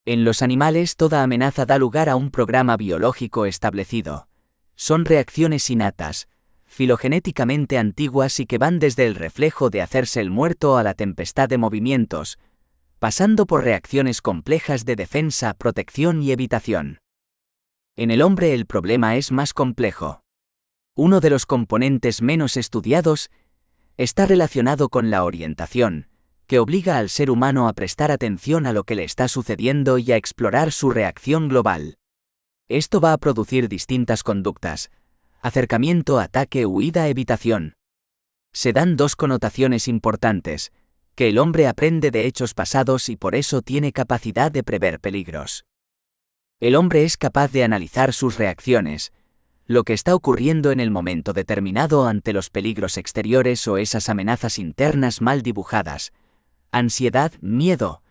[SPEAKER 3] En los animales, toda amenaza da lugar a un programa biológico establecido. Son reacciones innatas, filogenéticamente antiguas y que van desde el reflejo de hacerse el muerto a la tempestad de movimientos, pasando por reacciones complejas de defensa, protección y evitación. En el hombre el problema es más complejo. Uno de los componentes menos estudiados está relacionado con la orientación, que obliga al ser humano a prestar atención a lo que le está sucediendo y a explorar su reacción global. Esto va a producir distintas conductas: acercamiento, ataque, huida, evitación. Se dan dos connotaciones importantes: que el hombre aprende de hechos pasados y por eso tiene capacidad de prever peligros. El hombre es capaz de analizar sus reacciones, lo que está ocurriendo en el momento determinado ante los peligros exteriores o esas amenazas internas mal dibujadas, ansiedad, miedo,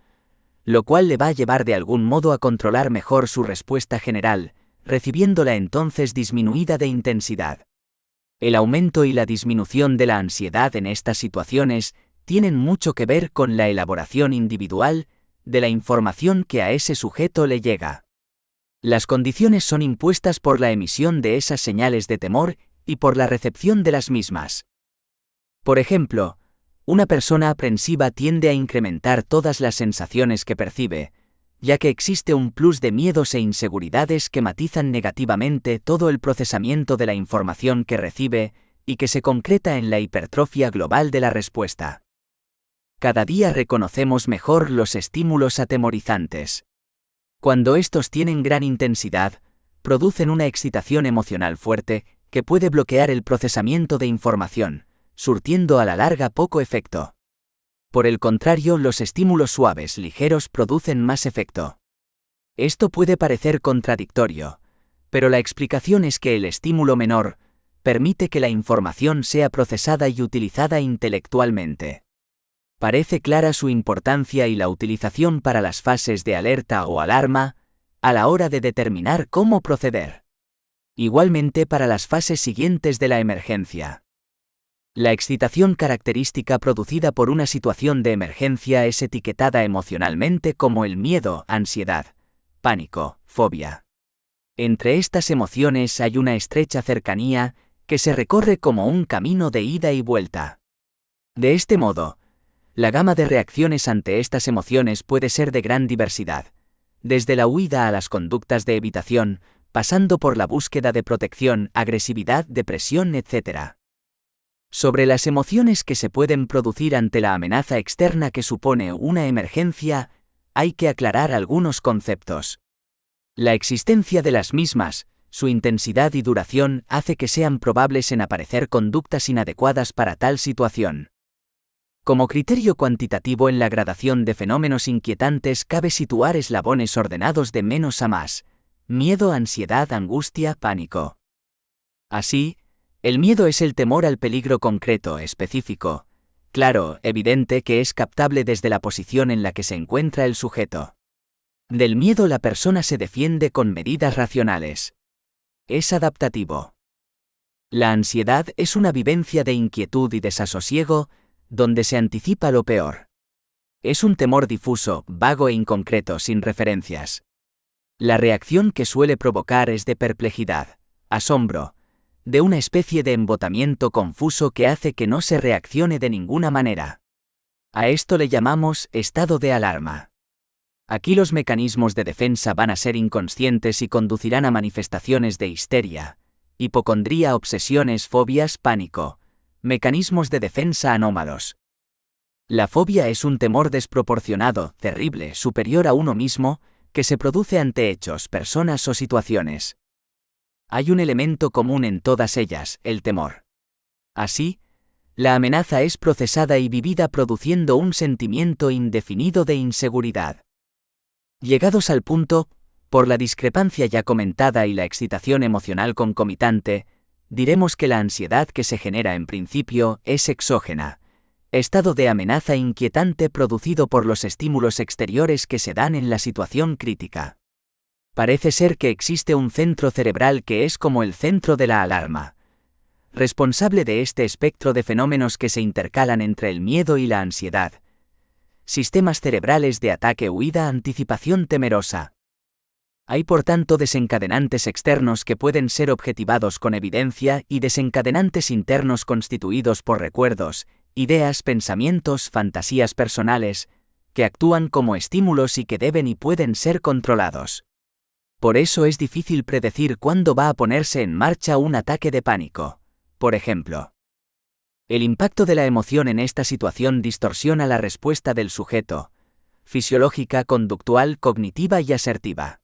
[SPEAKER 3] lo cual le va a llevar de algún modo a controlar mejor su respuesta general, recibiéndola entonces disminuida de intensidad. El aumento y la disminución de la ansiedad en estas situaciones tienen mucho que ver con la elaboración individual de la información que a ese sujeto le llega. Las condiciones son impuestas por la emisión de esas señales de temor y por la recepción de las mismas. Por ejemplo, una persona aprensiva tiende a incrementar todas las sensaciones que percibe, ya que existe un plus de miedos e inseguridades que matizan negativamente todo el procesamiento de la información que recibe y que se concreta en la hipertrofia global de la respuesta. Cada día reconocemos mejor los estímulos atemorizantes. Cuando estos tienen gran intensidad, producen una excitación emocional fuerte que puede bloquear el procesamiento de información, surtiendo a la larga poco efecto. Por el contrario, los estímulos suaves ligeros producen más efecto. Esto puede parecer contradictorio, pero la explicación es que el estímulo menor permite que la información sea procesada y utilizada intelectualmente. Parece clara su importancia y la utilización para las fases de alerta o alarma, a la hora de determinar cómo proceder. Igualmente para las fases siguientes de la emergencia. La excitación característica producida por una situación de emergencia es etiquetada emocionalmente como el miedo, ansiedad, pánico, fobia. Entre estas emociones hay una estrecha cercanía que se recorre como un camino de ida y vuelta. De este modo, la gama de reacciones ante estas emociones puede ser de gran diversidad, desde la huida a las conductas de evitación, pasando por la búsqueda de protección, agresividad, depresión, etc. Sobre las emociones que se pueden producir ante la amenaza externa que supone una emergencia, hay que aclarar algunos conceptos. La existencia de las mismas, su intensidad y duración hace que sean probables en aparecer conductas inadecuadas para tal situación. Como criterio cuantitativo en la gradación de fenómenos inquietantes cabe situar eslabones ordenados de menos a más: miedo, ansiedad, angustia, pánico. Así, el miedo es el temor al peligro concreto, específico, claro, evidente, que es captable desde la posición en la que se encuentra el sujeto. Del miedo la persona se defiende con medidas racionales. Es adaptativo. La ansiedad es una vivencia de inquietud y desasosiego, donde se anticipa lo peor. Es un temor difuso, vago e inconcreto, sin referencias. La reacción que suele provocar es de perplejidad, asombro, de una especie de embotamiento confuso que hace que no se reaccione de ninguna manera. A esto le llamamos estado de alarma. Aquí los mecanismos de defensa van a ser inconscientes y conducirán a manifestaciones de histeria, hipocondría, obsesiones, fobias, pánico, mecanismos de defensa anómalos. La fobia es un temor desproporcionado, terrible, superior a uno mismo, que se produce ante hechos, personas o situaciones. Hay un elemento común en todas ellas: el temor. Así, la amenaza es procesada y vivida produciendo un sentimiento indefinido de inseguridad. Llegados al punto, por la discrepancia ya comentada y la excitación emocional concomitante, diremos que la ansiedad que se genera en principio es exógena, estado de amenaza inquietante producido por los estímulos exteriores que se dan en la situación crítica. Parece ser que existe un centro cerebral que es como el centro de la alarma, responsable de este espectro de fenómenos que se intercalan entre el miedo y la ansiedad. Sistemas cerebrales de ataque-huida, anticipación temerosa. Hay por tanto desencadenantes externos que pueden ser objetivados con evidencia y desencadenantes internos constituidos por recuerdos, ideas, pensamientos, fantasías personales, que actúan como estímulos y que deben y pueden ser controlados. Por eso es difícil predecir cuándo va a ponerse en marcha un ataque de pánico, por ejemplo. El impacto de la emoción en esta situación distorsiona la respuesta del sujeto, fisiológica, conductual, cognitiva y asertiva.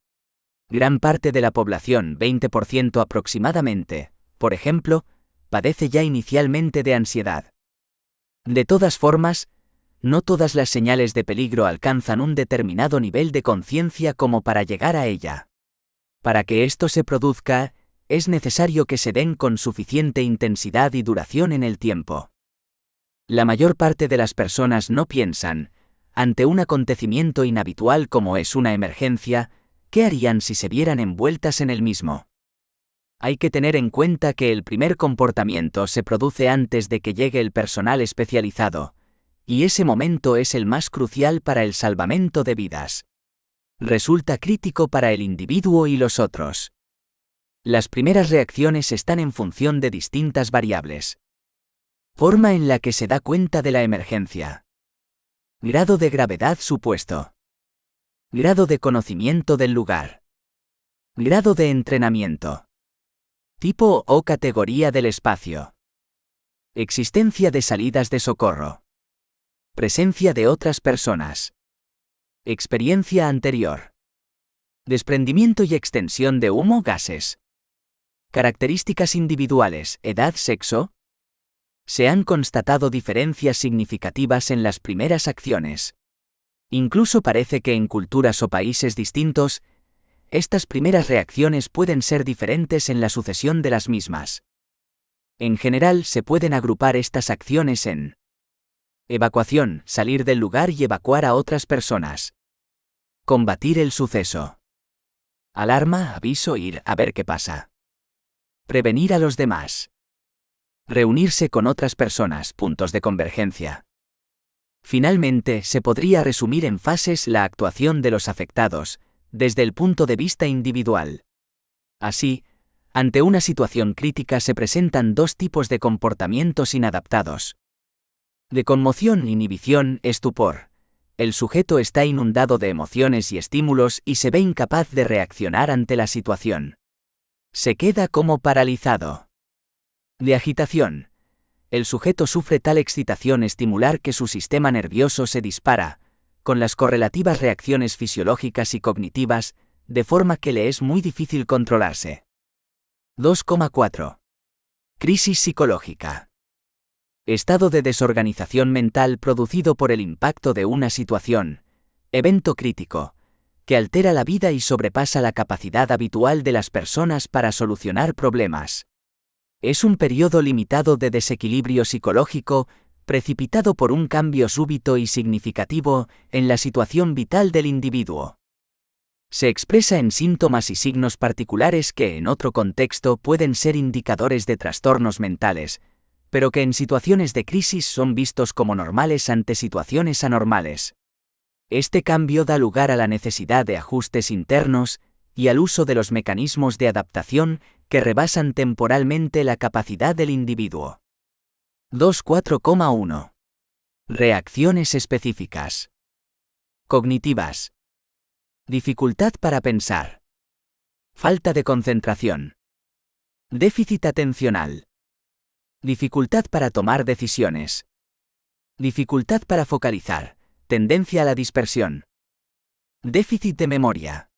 [SPEAKER 3] Gran parte de la población, 20% aproximadamente, por ejemplo, padece ya inicialmente de ansiedad. De todas formas, no todas las señales de peligro alcanzan un determinado nivel de conciencia como para llegar a ella. Para que esto se produzca, es necesario que se den con suficiente intensidad y duración en el tiempo. La mayor parte de las personas no piensan, ante un acontecimiento inhabitual como es una emergencia, ¿qué harían si se vieran envueltas en el mismo? Hay que tener en cuenta que el primer comportamiento se produce antes de que llegue el personal especializado, y ese momento es el más crucial para el salvamento de vidas. Resulta crítico para el individuo y los otros. Las primeras reacciones están en función de distintas variables. Forma en la que se da cuenta de la emergencia. Grado de gravedad supuesto. Grado de conocimiento del lugar. Grado de entrenamiento. Tipo o categoría del espacio. Existencia de salidas de socorro. Presencia de otras personas. Experiencia anterior. Desprendimiento y extensión de humo, gases. Características individuales, edad, sexo. Se han constatado diferencias significativas en las primeras acciones. Incluso parece que en culturas o países distintos, estas primeras reacciones pueden ser diferentes en la sucesión de las mismas. En general, se pueden agrupar estas acciones en evacuación, salir del lugar y evacuar a otras personas. Combatir el suceso. Alarma, aviso, ir a ver qué pasa. Prevenir a los demás. Reunirse con otras personas, puntos de convergencia. Finalmente, se podría resumir en fases la actuación de los afectados, desde el punto de vista individual. Así, ante una situación crítica se presentan dos tipos de comportamientos inadaptados. De conmoción, inhibición, estupor. El sujeto está inundado de emociones y estímulos y se ve incapaz de reaccionar ante la situación. Se queda como paralizado. De agitación. El sujeto sufre tal excitación estimular que su sistema nervioso se dispara, con las correlativas reacciones fisiológicas y cognitivas, de forma que le es muy difícil controlarse. 2,4. Crisis psicológica. Estado de desorganización mental producido por el impacto de una situación, evento crítico, que altera la vida y sobrepasa la capacidad habitual de las personas para solucionar problemas. Es un periodo limitado de desequilibrio psicológico, precipitado por un cambio súbito y significativo en la situación vital del individuo. Se expresa en síntomas y signos particulares que en otro contexto pueden ser indicadores de trastornos mentales, pero que en situaciones de crisis son vistos como normales ante situaciones anormales. Este cambio da lugar a la necesidad de ajustes internos y al uso de los mecanismos de adaptación que rebasan temporalmente la capacidad del individuo. 2,4,1. Reacciones específicas. Cognitivas. Dificultad para pensar. Falta de concentración. Déficit atencional. Dificultad para tomar decisiones. Dificultad para focalizar, tendencia a la dispersión. Déficit de memoria.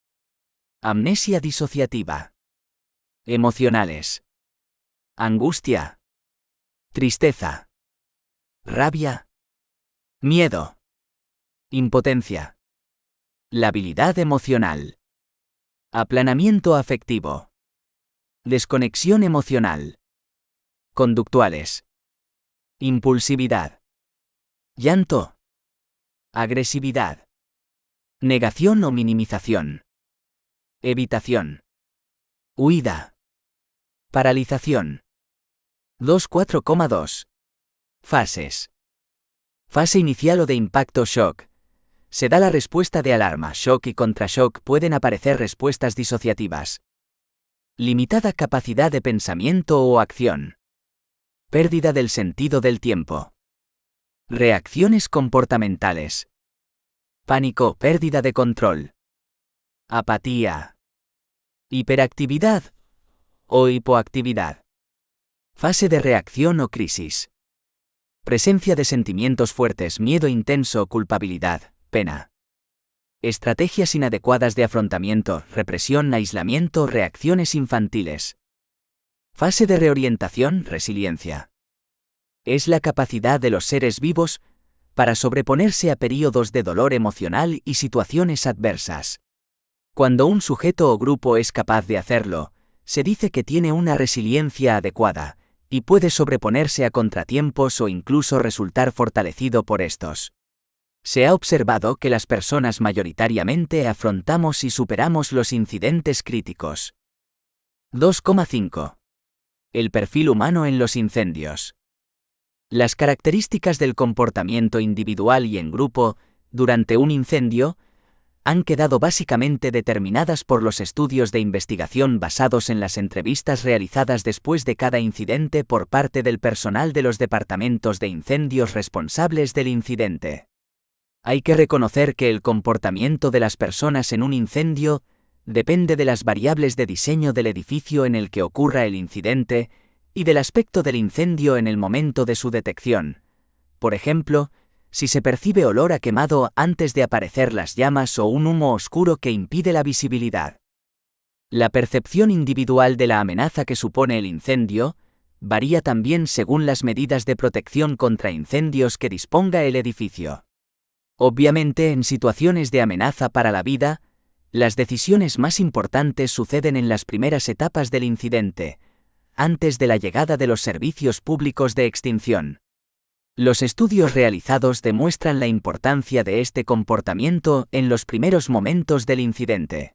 [SPEAKER 3] Amnesia disociativa. Emocionales. Angustia. Tristeza. Rabia. Miedo. Impotencia. Labilidad emocional. Aplanamiento afectivo. Desconexión emocional. Conductuales. Impulsividad. Llanto. Agresividad. Negación o minimización. Evitación. Huida. Paralización. 2,4,2. Fases. Fase inicial o de impacto shock. Se da la respuesta de alarma, shock y contrashock pueden aparecer respuestas disociativas. Limitada capacidad de pensamiento o acción. Pérdida del sentido del tiempo. Reacciones comportamentales. Pánico, pérdida de control. Apatía. Hiperactividad o hipoactividad. Fase de reacción o crisis. Presencia de sentimientos fuertes, miedo intenso, culpabilidad, pena. Estrategias inadecuadas de afrontamiento, represión, aislamiento, reacciones infantiles. Fase de reorientación, resiliencia. Es la capacidad de los seres vivos para sobreponerse a períodos de dolor emocional y situaciones adversas. Cuando un sujeto o grupo es capaz de hacerlo, se dice que tiene una resiliencia adecuada, y puede sobreponerse a contratiempos o incluso resultar fortalecido por estos. Se ha observado que las personas mayoritariamente afrontamos y superamos los incidentes críticos. 2,5. El perfil humano en los incendios. Las características del comportamiento individual y en grupo, durante un incendio, han quedado básicamente determinadas por los estudios de investigación basados en las entrevistas realizadas después de cada incidente por parte del personal de los departamentos de incendios responsables del incidente. Hay que reconocer que el comportamiento de las personas en un incendio depende de las variables de diseño del edificio en el que ocurra el incidente y del aspecto del incendio en el momento de su detección. Por ejemplo, si se percibe olor a quemado antes de aparecer las llamas o un humo oscuro que impide la visibilidad. La percepción individual de la amenaza que supone el incendio varía también según las medidas de protección contra incendios que disponga el edificio. Obviamente, en situaciones de amenaza para la vida, las decisiones más importantes suceden en las primeras etapas del incidente, antes de la llegada de los servicios públicos de extinción. Los estudios realizados demuestran la importancia de este comportamiento en los primeros momentos del incidente.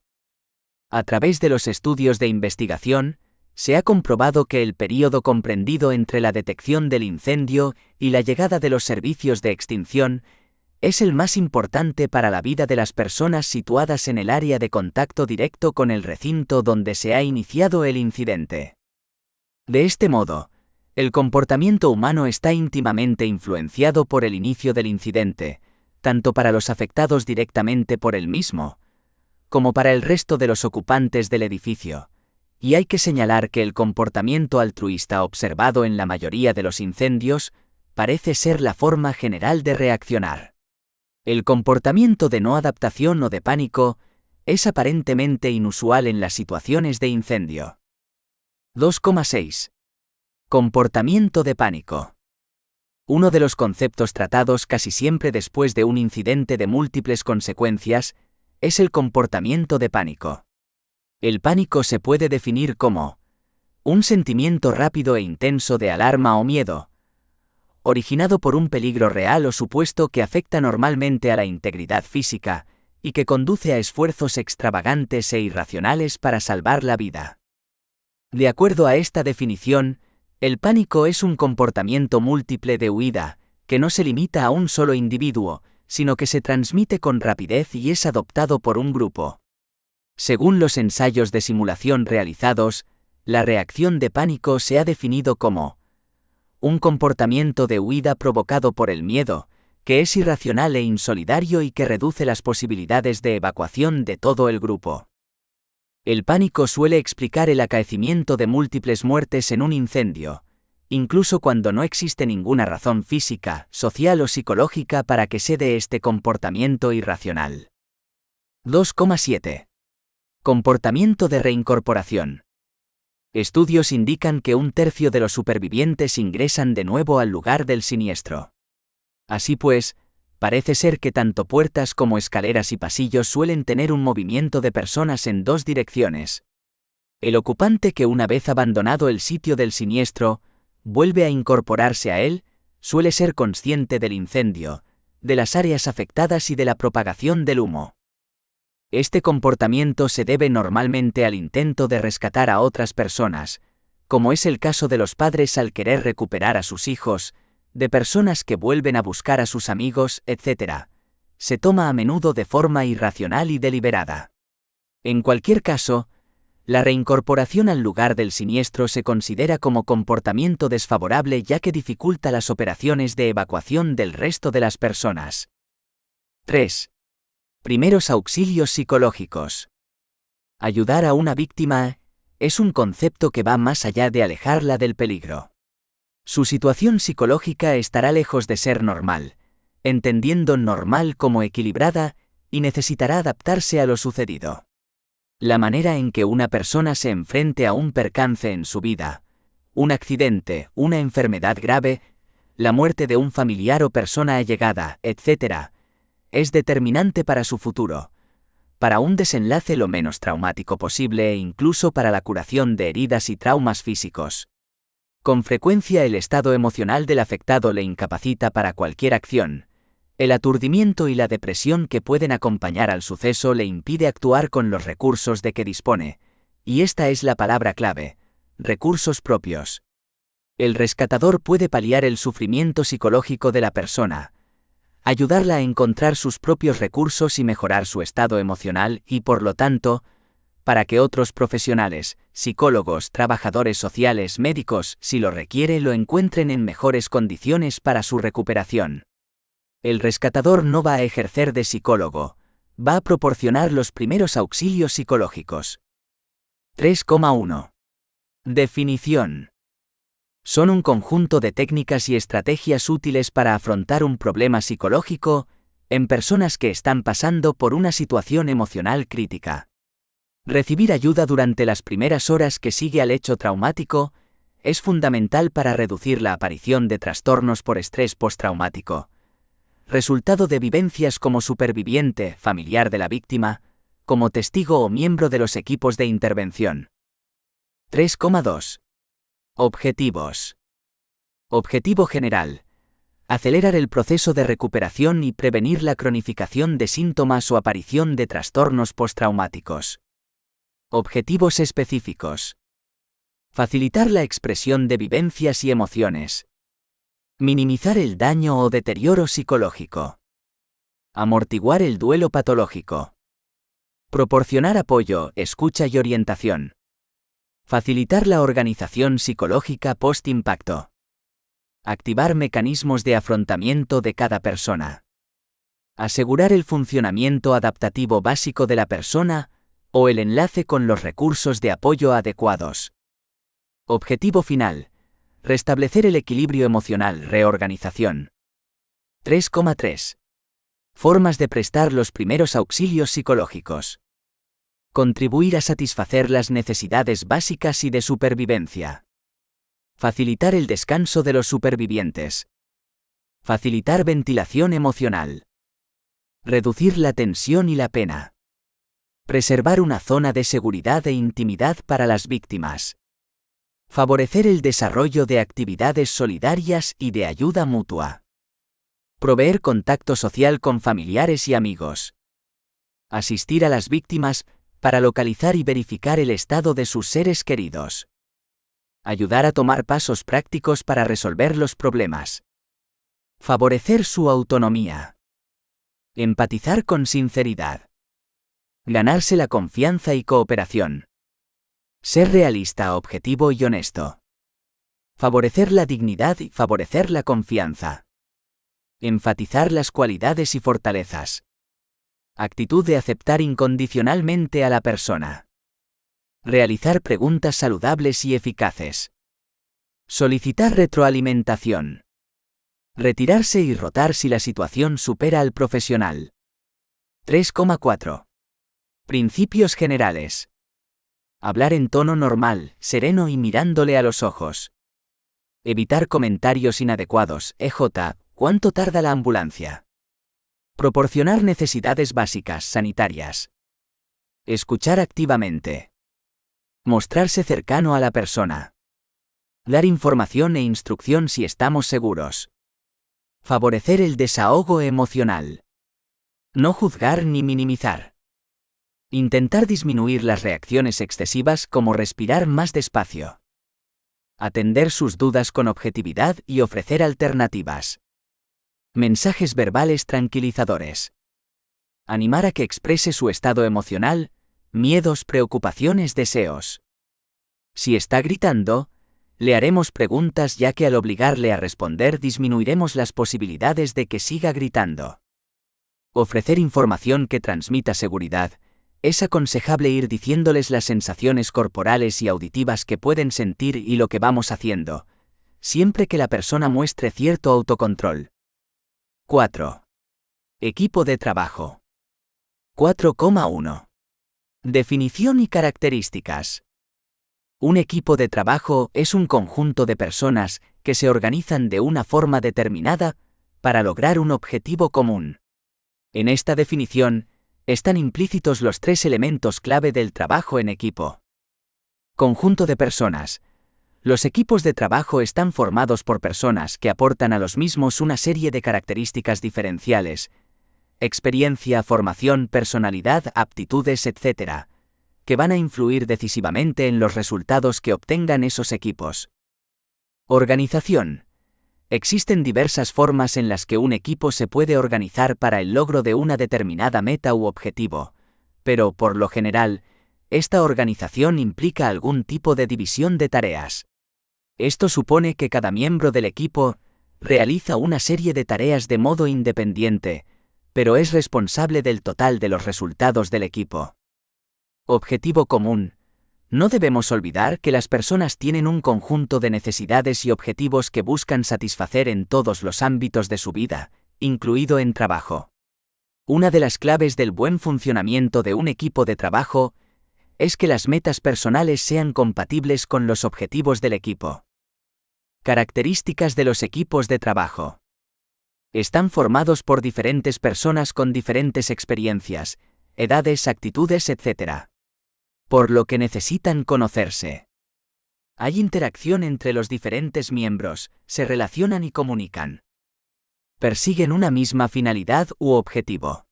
[SPEAKER 3] A través de los estudios de investigación, se ha comprobado que el período comprendido entre la detección del incendio y la llegada de los servicios de extinción es el más importante para la vida de las personas situadas en el área de contacto directo con el recinto donde se ha iniciado el incidente. De este modo, el comportamiento humano está íntimamente influenciado por el inicio del incidente, tanto para los afectados directamente por el mismo, como para el resto de los ocupantes del edificio, y hay que señalar que el comportamiento altruista observado en la mayoría de los incendios parece ser la forma general de reaccionar. El comportamiento de no adaptación o de pánico es aparentemente inusual en las situaciones de incendio. 2,6. Comportamiento de pánico. Uno de los conceptos tratados casi siempre después de un incidente de múltiples consecuencias es el comportamiento de pánico. El pánico se puede definir como un sentimiento rápido e intenso de alarma o miedo, originado por un peligro real o supuesto que afecta normalmente a la integridad física y que conduce a esfuerzos extravagantes e irracionales para salvar la vida. De acuerdo a esta definición, el pánico es un comportamiento múltiple de huida, que no se limita a un solo individuo, sino que se transmite con rapidez y es adoptado por un grupo. Según los ensayos de simulación realizados, la reacción de pánico se ha definido como un comportamiento de huida provocado por el miedo, que es irracional e insolidario y que reduce las posibilidades de evacuación de todo el grupo. El pánico suele explicar el acaecimiento de múltiples muertes en un incendio, incluso cuando no existe ninguna razón física, social o psicológica para que se dé este comportamiento irracional. 2,7. Comportamiento de reincorporación. Estudios indican que 1/3 de los supervivientes ingresan de nuevo al lugar del siniestro. Así pues, parece ser que tanto puertas como escaleras y pasillos suelen tener un movimiento de personas en dos direcciones. El ocupante que una vez abandonado el sitio del siniestro, vuelve a incorporarse a él, suele ser consciente del incendio, de las áreas afectadas y de la propagación del humo. Este comportamiento se debe normalmente al intento de rescatar a otras personas, como es el caso de los padres al querer recuperar a sus hijos, de personas que vuelven a buscar a sus amigos, etc. Se toma a menudo de forma irracional y deliberada. En cualquier caso, la reincorporación al lugar del siniestro se considera como comportamiento desfavorable ya que dificulta las operaciones de evacuación del resto de las personas. 3. Primeros auxilios psicológicos. Ayudar a una víctima es un concepto que va más allá de alejarla del peligro. Su situación psicológica estará lejos de ser normal, entendiendo normal como equilibrada, y necesitará adaptarse a lo sucedido. La manera en que una persona se enfrente a un percance en su vida, un accidente, una enfermedad grave, la muerte de un familiar o persona allegada, etc., es determinante para su futuro, para un desenlace lo menos traumático posible e incluso para la curación de heridas y traumas físicos. Con frecuencia el estado emocional del afectado le incapacita para cualquier acción. El aturdimiento y la depresión que pueden acompañar al suceso le impide actuar con los recursos de que dispone, y esta es la palabra clave: recursos propios. El rescatador puede paliar el sufrimiento psicológico de la persona, ayudarla a encontrar sus propios recursos y mejorar su estado emocional y, por lo tanto, para que otros profesionales, psicólogos, trabajadores sociales, médicos, si lo requiere, lo encuentren en mejores condiciones para su recuperación. El rescatador no va a ejercer de psicólogo, va a proporcionar los primeros auxilios psicológicos. 3,1. Definición. Son un conjunto de técnicas y estrategias útiles para afrontar un problema psicológico en personas que están pasando por una situación emocional crítica. Recibir ayuda durante las primeras horas que sigue al hecho traumático es fundamental para reducir la aparición de trastornos por estrés postraumático, resultado de vivencias como superviviente, familiar de la víctima, como testigo o miembro de los equipos de intervención. 3,2. Objetivos. Objetivo general. Acelerar el proceso de recuperación y prevenir la cronificación de síntomas o aparición de trastornos postraumáticos. Objetivos específicos. Facilitar la expresión de vivencias y emociones. Minimizar el daño o deterioro psicológico. Amortiguar el duelo patológico. Proporcionar apoyo, escucha y orientación. Facilitar la organización psicológica post-impacto. Activar mecanismos de afrontamiento de cada persona. Asegurar el funcionamiento adaptativo básico de la persona o el enlace con los recursos de apoyo adecuados. Objetivo final. Restablecer el equilibrio emocional, reorganización. 3,3. Formas de prestar los primeros auxilios psicológicos. Contribuir a satisfacer las necesidades básicas y de supervivencia. Facilitar el descanso de los supervivientes. Facilitar ventilación emocional. Reducir la tensión y la pena. Preservar una zona de seguridad e intimidad para las víctimas. Favorecer el desarrollo de actividades solidarias y de ayuda mutua. Proveer contacto social con familiares y amigos. Asistir a las víctimas para localizar y verificar el estado de sus seres queridos. Ayudar a tomar pasos prácticos para resolver los problemas. Favorecer su autonomía. Empatizar con sinceridad. Ganarse la confianza y cooperación. Ser realista, objetivo y honesto. Favorecer la dignidad y favorecer la confianza. Enfatizar las cualidades y fortalezas. Actitud de aceptar incondicionalmente a la persona. Realizar preguntas saludables y eficaces. Solicitar retroalimentación. Retirarse y rotar si la situación supera al profesional. 3,4. Principios generales. Hablar en tono normal, sereno y mirándole a los ojos. Evitar comentarios inadecuados. ¿Cuánto tarda la ambulancia? Proporcionar necesidades básicas sanitarias. Escuchar activamente. Mostrarse cercano a la persona. Dar información e instrucción si estamos seguros. Favorecer el desahogo emocional. No juzgar ni minimizar. Intentar disminuir las reacciones excesivas como respirar más despacio. Atender sus dudas con objetividad y ofrecer alternativas. Mensajes verbales tranquilizadores. Animar a que exprese su estado emocional, miedos, preocupaciones, deseos. Si está gritando, le haremos preguntas ya que al obligarle a responder disminuiremos las posibilidades de que siga gritando. Ofrecer información que transmita seguridad. Es aconsejable ir diciéndoles las sensaciones corporales y auditivas que pueden sentir y lo que vamos haciendo, siempre que la persona muestre cierto autocontrol. 4. Equipo de trabajo. 4,1. Definición y características. Un equipo de trabajo es un conjunto de personas que se organizan de una forma determinada para lograr un objetivo común. En esta definición, están implícitos los tres elementos clave del trabajo en equipo. Conjunto de personas. Los equipos de trabajo están formados por personas que aportan a los mismos una serie de características diferenciales, experiencia, formación, personalidad, aptitudes, etc., que van a influir decisivamente en los resultados que obtengan esos equipos. Organización. Existen diversas formas en las que un equipo se puede organizar para el logro de una determinada meta u objetivo, pero, por lo general, esta organización implica algún tipo de división de tareas. Esto supone que cada miembro del equipo realiza una serie de tareas de modo independiente, pero es responsable del total de los resultados del equipo. Objetivo común. No debemos olvidar que las personas tienen un conjunto de necesidades y objetivos que buscan satisfacer en todos los ámbitos de su vida, incluido en trabajo. Una de las claves del buen funcionamiento de un equipo de trabajo es que las metas personales sean compatibles con los objetivos del equipo. Características de los equipos de trabajo. Están formados por diferentes personas con diferentes experiencias, edades, actitudes, etc. Por lo que necesitan conocerse. Hay interacción entre los diferentes miembros, se relacionan y comunican. Persiguen una misma finalidad u objetivo.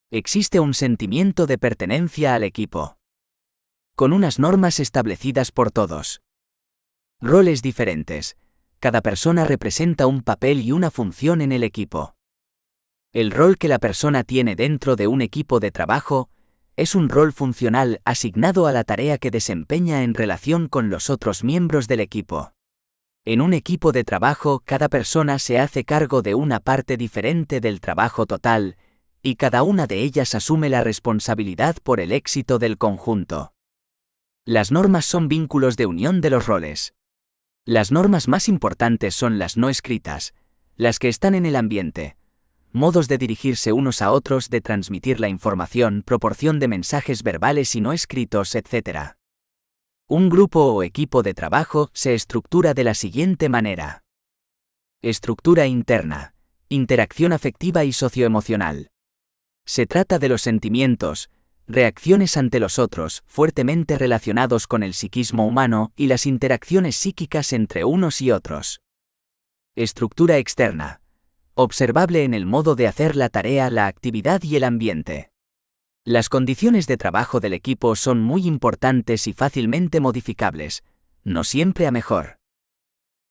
[SPEAKER 3] Existe un sentimiento de pertenencia al equipo. Con unas normas establecidas por todos. Roles diferentes. Cada persona representa un papel y una función en el equipo. El rol que la persona tiene dentro de un equipo de trabajo es un rol funcional asignado a la tarea que desempeña en relación con los otros miembros del equipo. En un equipo de trabajo, cada persona se hace cargo de una parte diferente del trabajo total, y cada una de ellas asume la responsabilidad por el éxito del conjunto. Las normas son vínculos de unión de los roles. Las normas más importantes son las no escritas, las que están en el ambiente. Modos de dirigirse unos a otros, de transmitir la información, proporción de mensajes verbales y no escritos, etc. Un grupo o equipo de trabajo se estructura de la siguiente manera. Estructura interna, interacción afectiva y socioemocional. Se trata de los sentimientos, reacciones ante los otros, fuertemente relacionados con el psiquismo humano y las interacciones psíquicas entre unos y otros. Estructura externa. Observable en el modo de hacer la tarea, la actividad y el ambiente. Las condiciones de trabajo del equipo son muy importantes y fácilmente modificables, no siempre a mejor.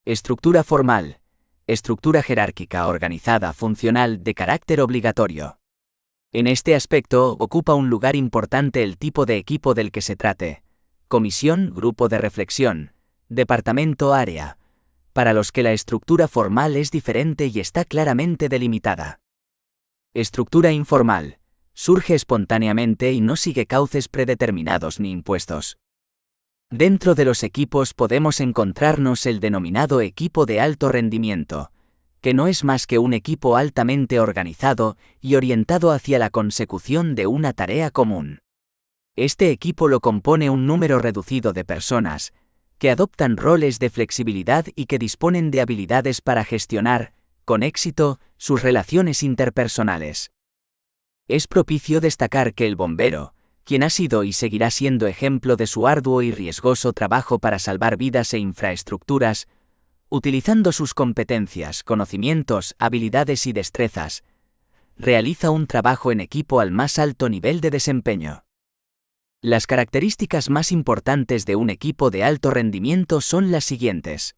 [SPEAKER 3] Estructura formal. Estructura jerárquica organizada, funcional, de carácter obligatorio. En este aspecto ocupa un lugar importante el tipo de equipo del que se trate. Comisión, grupo de reflexión, departamento, área, para los que la estructura formal es diferente y está claramente delimitada. Estructura informal. Surge espontáneamente y no sigue cauces predeterminados ni impuestos. Dentro de los equipos podemos encontrarnos el denominado equipo de alto rendimiento, que no es más que un equipo altamente organizado y orientado hacia la consecución de una tarea común. Este equipo lo compone un número reducido de personas, que adoptan roles de flexibilidad y que disponen de habilidades para gestionar, con éxito, sus relaciones interpersonales. Es propicio destacar que el bombero, quien ha sido y seguirá siendo ejemplo de su arduo y riesgoso trabajo para salvar vidas e infraestructuras, utilizando sus competencias, conocimientos, habilidades y destrezas, realiza un trabajo en equipo al más alto nivel de desempeño. Las características más importantes de un equipo de alto rendimiento son las siguientes.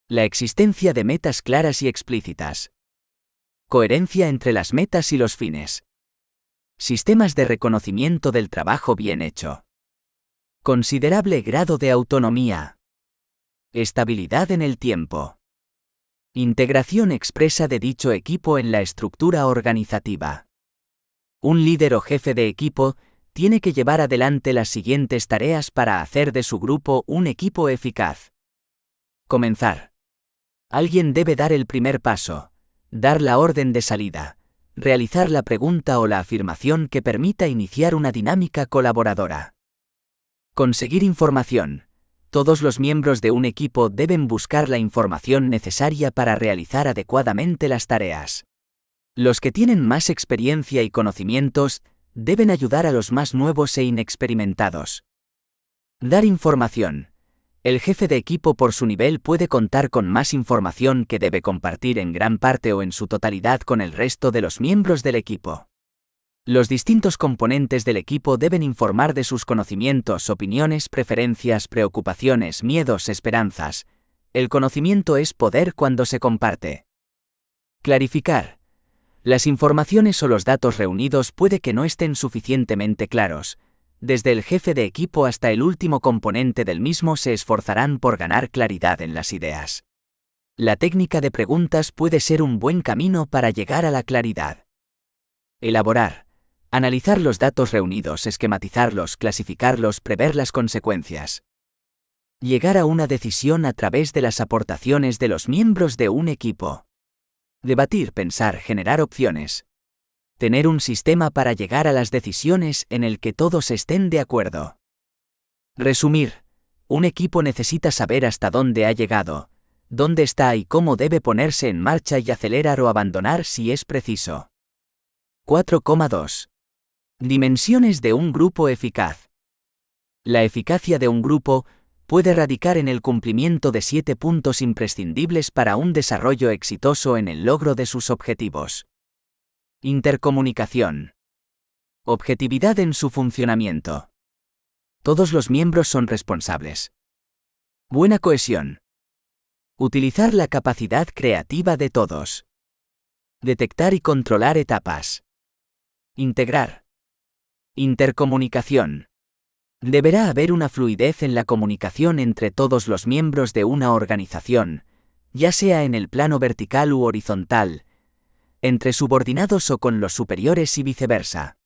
[SPEAKER 3] La existencia de metas claras y explícitas. Coherencia entre las metas y los fines. Sistemas de reconocimiento del trabajo bien hecho. Considerable grado de autonomía. Estabilidad en el tiempo. Integración expresa de dicho equipo en la estructura organizativa. Un líder o jefe de equipo tiene que llevar adelante las siguientes tareas para hacer de su grupo un equipo eficaz. Comenzar. Alguien debe dar el primer paso, dar la orden de salida, realizar la pregunta o la afirmación que permita iniciar una dinámica colaboradora. Conseguir información. Todos los miembros de un equipo deben buscar la información necesaria para realizar adecuadamente las tareas. Los que tienen más experiencia y conocimientos deben ayudar a los más nuevos e inexperimentados. Dar información. El jefe de equipo por su nivel puede contar con más información que debe compartir en gran parte o en su totalidad con el resto de los miembros del equipo. Los distintos componentes del equipo deben informar de sus conocimientos, opiniones, preferencias, preocupaciones, miedos, esperanzas. El conocimiento es poder cuando se comparte. Clarificar. Las informaciones o los datos reunidos puede que no estén suficientemente claros. Desde el jefe de equipo hasta el último componente del mismo se esforzarán por ganar claridad en las ideas. La técnica de preguntas puede ser un buen camino para llegar a la claridad. Elaborar. Analizar los datos reunidos, esquematizarlos, clasificarlos, prever las consecuencias. Llegar a una decisión a través de las aportaciones de los miembros de un equipo. Debatir, pensar, generar opciones. Tener un sistema para llegar a las decisiones en el que todos estén de acuerdo. Resumir. Un equipo necesita saber hasta dónde ha llegado, dónde está y cómo debe ponerse en marcha y acelerar o abandonar si es preciso. 4,2. Dimensiones de un grupo eficaz. La eficacia de un grupo puede radicar en el cumplimiento de 7 puntos imprescindibles para un desarrollo exitoso en el logro de sus objetivos. Intercomunicación. Objetividad en su funcionamiento. Todos los miembros son responsables. Buena cohesión. Utilizar la capacidad creativa de todos. Detectar y controlar etapas. Integrar. Intercomunicación. Deberá haber una fluidez en la comunicación entre todos los miembros de una organización, ya sea en el plano vertical u horizontal, entre subordinados o con los superiores y viceversa.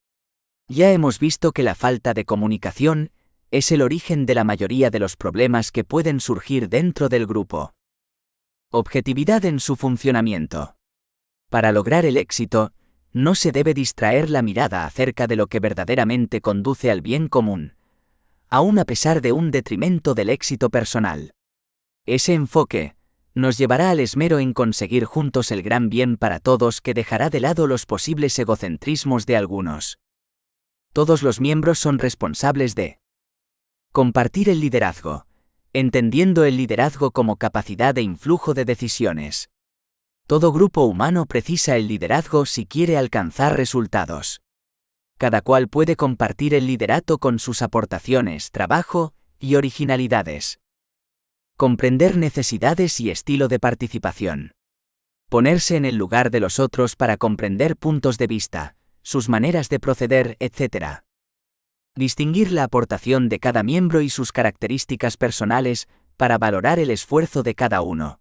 [SPEAKER 3] Ya hemos visto que la falta de comunicación es el origen de la mayoría de los problemas que pueden surgir dentro del grupo. Objetividad en su funcionamiento. Para lograr el éxito, no se debe distraer la mirada acerca de lo que verdaderamente conduce al bien común, aun a pesar de un detrimento del éxito personal. Ese enfoque nos llevará al esmero en conseguir juntos el gran bien para todos que dejará de lado los posibles egocentrismos de algunos. Todos los miembros son responsables de compartir el liderazgo, entendiendo el liderazgo como capacidad de influjo de decisiones. Todo grupo humano precisa el liderazgo si quiere alcanzar resultados. Cada cual puede compartir el liderato con sus aportaciones, trabajo y originalidades. Comprender necesidades y estilo de participación. Ponerse en el lugar de los otros para comprender puntos de vista, sus maneras de proceder, etc. Distinguir la aportación de cada miembro y sus características personales para valorar el esfuerzo de cada uno,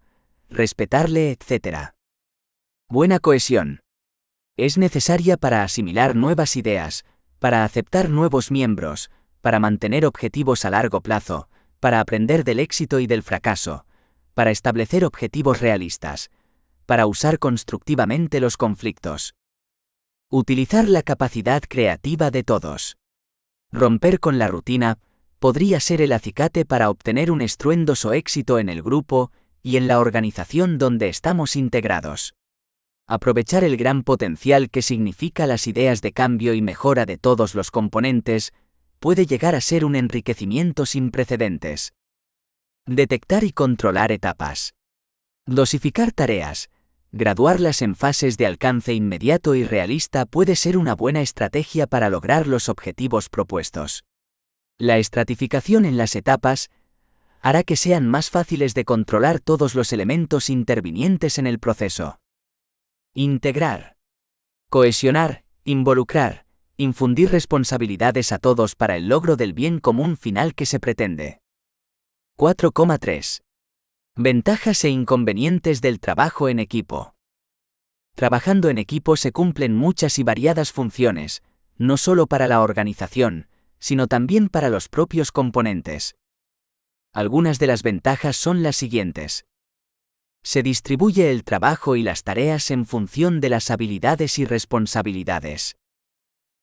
[SPEAKER 3] respetarle, etc. Buena cohesión. Es necesaria para asimilar nuevas ideas, para aceptar nuevos miembros, para mantener objetivos a largo plazo, para aprender del éxito y del fracaso, para establecer objetivos realistas, para usar constructivamente los conflictos. Utilizar la capacidad creativa de todos. Romper con la rutina podría ser el acicate para obtener un estruendoso éxito en el grupo y en la organización donde estamos integrados. Aprovechar el gran potencial que significa las ideas de cambio y mejora de todos los componentes puede llegar a ser un enriquecimiento sin precedentes. Detectar y controlar etapas. Dosificar tareas, graduarlas en fases de alcance inmediato y realista puede ser una buena estrategia para lograr los objetivos propuestos. La estratificación en las etapas hará que sean más fáciles de controlar todos los elementos intervinientes en el proceso. Integrar. Cohesionar, involucrar, infundir responsabilidades a todos para el logro del bien común final que se pretende. 4,3. Ventajas e inconvenientes del trabajo en equipo. Trabajando en equipo se cumplen muchas y variadas funciones, no solo para la organización, sino también para los propios componentes. Algunas de las ventajas son las siguientes. Se distribuye el trabajo y las tareas en función de las habilidades y responsabilidades.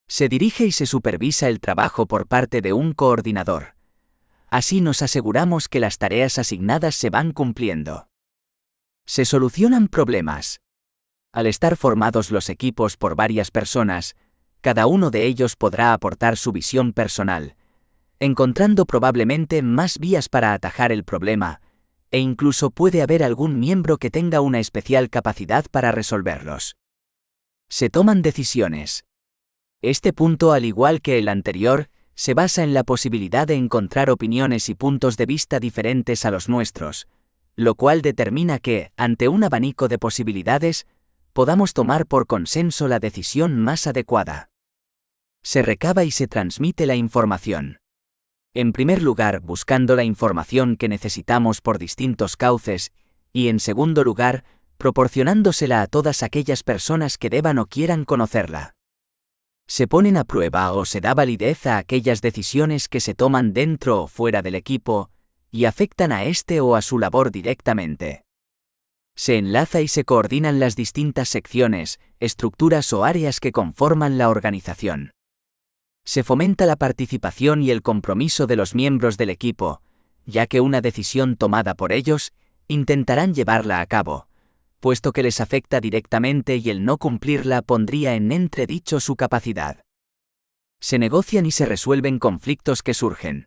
[SPEAKER 3] Se dirige y se supervisa el trabajo por parte de un coordinador. Así nos aseguramos que las tareas asignadas se van cumpliendo. Se solucionan problemas. Al estar formados los equipos por varias personas, cada uno de ellos podrá aportar su visión personal, encontrando probablemente más vías para atajar el problema, e incluso puede haber algún miembro que tenga una especial capacidad para resolverlos. Se toman decisiones. Este punto, al igual que el anterior, se basa en la posibilidad de encontrar opiniones y puntos de vista diferentes a los nuestros, lo cual determina que, ante un abanico de posibilidades, podamos tomar por consenso la decisión más adecuada. Se recaba y se transmite la información. En primer lugar, buscando la información que necesitamos por distintos cauces, y en segundo lugar, proporcionándosela a todas aquellas personas que deban o quieran conocerla. Se ponen a prueba o se da validez a aquellas decisiones que se toman dentro o fuera del equipo, y afectan a este o a su labor directamente. Se enlaza y se coordinan las distintas secciones, estructuras o áreas que conforman la organización. Se fomenta la participación y el compromiso de los miembros del equipo, ya que una decisión tomada por ellos, intentarán llevarla a cabo, puesto que les afecta directamente y el no cumplirla pondría en entredicho su capacidad. Se negocian y se resuelven conflictos que surgen.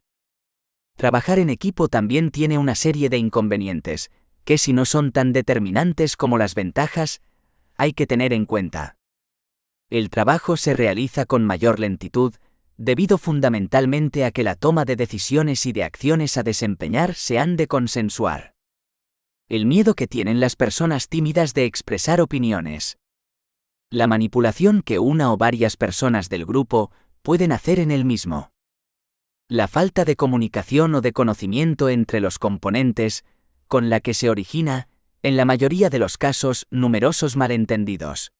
[SPEAKER 3] Trabajar en equipo también tiene una serie de inconvenientes, que si no son tan determinantes como las ventajas, hay que tener en cuenta. El trabajo se realiza con mayor lentitud, debido fundamentalmente a que la toma de decisiones y de acciones a desempeñar se han de consensuar. El miedo que tienen las personas tímidas de expresar opiniones. La manipulación que una o varias personas del grupo pueden hacer en el mismo. La falta de comunicación o de conocimiento entre los componentes, con la que se origina, en la mayoría de los casos, numerosos malentendidos.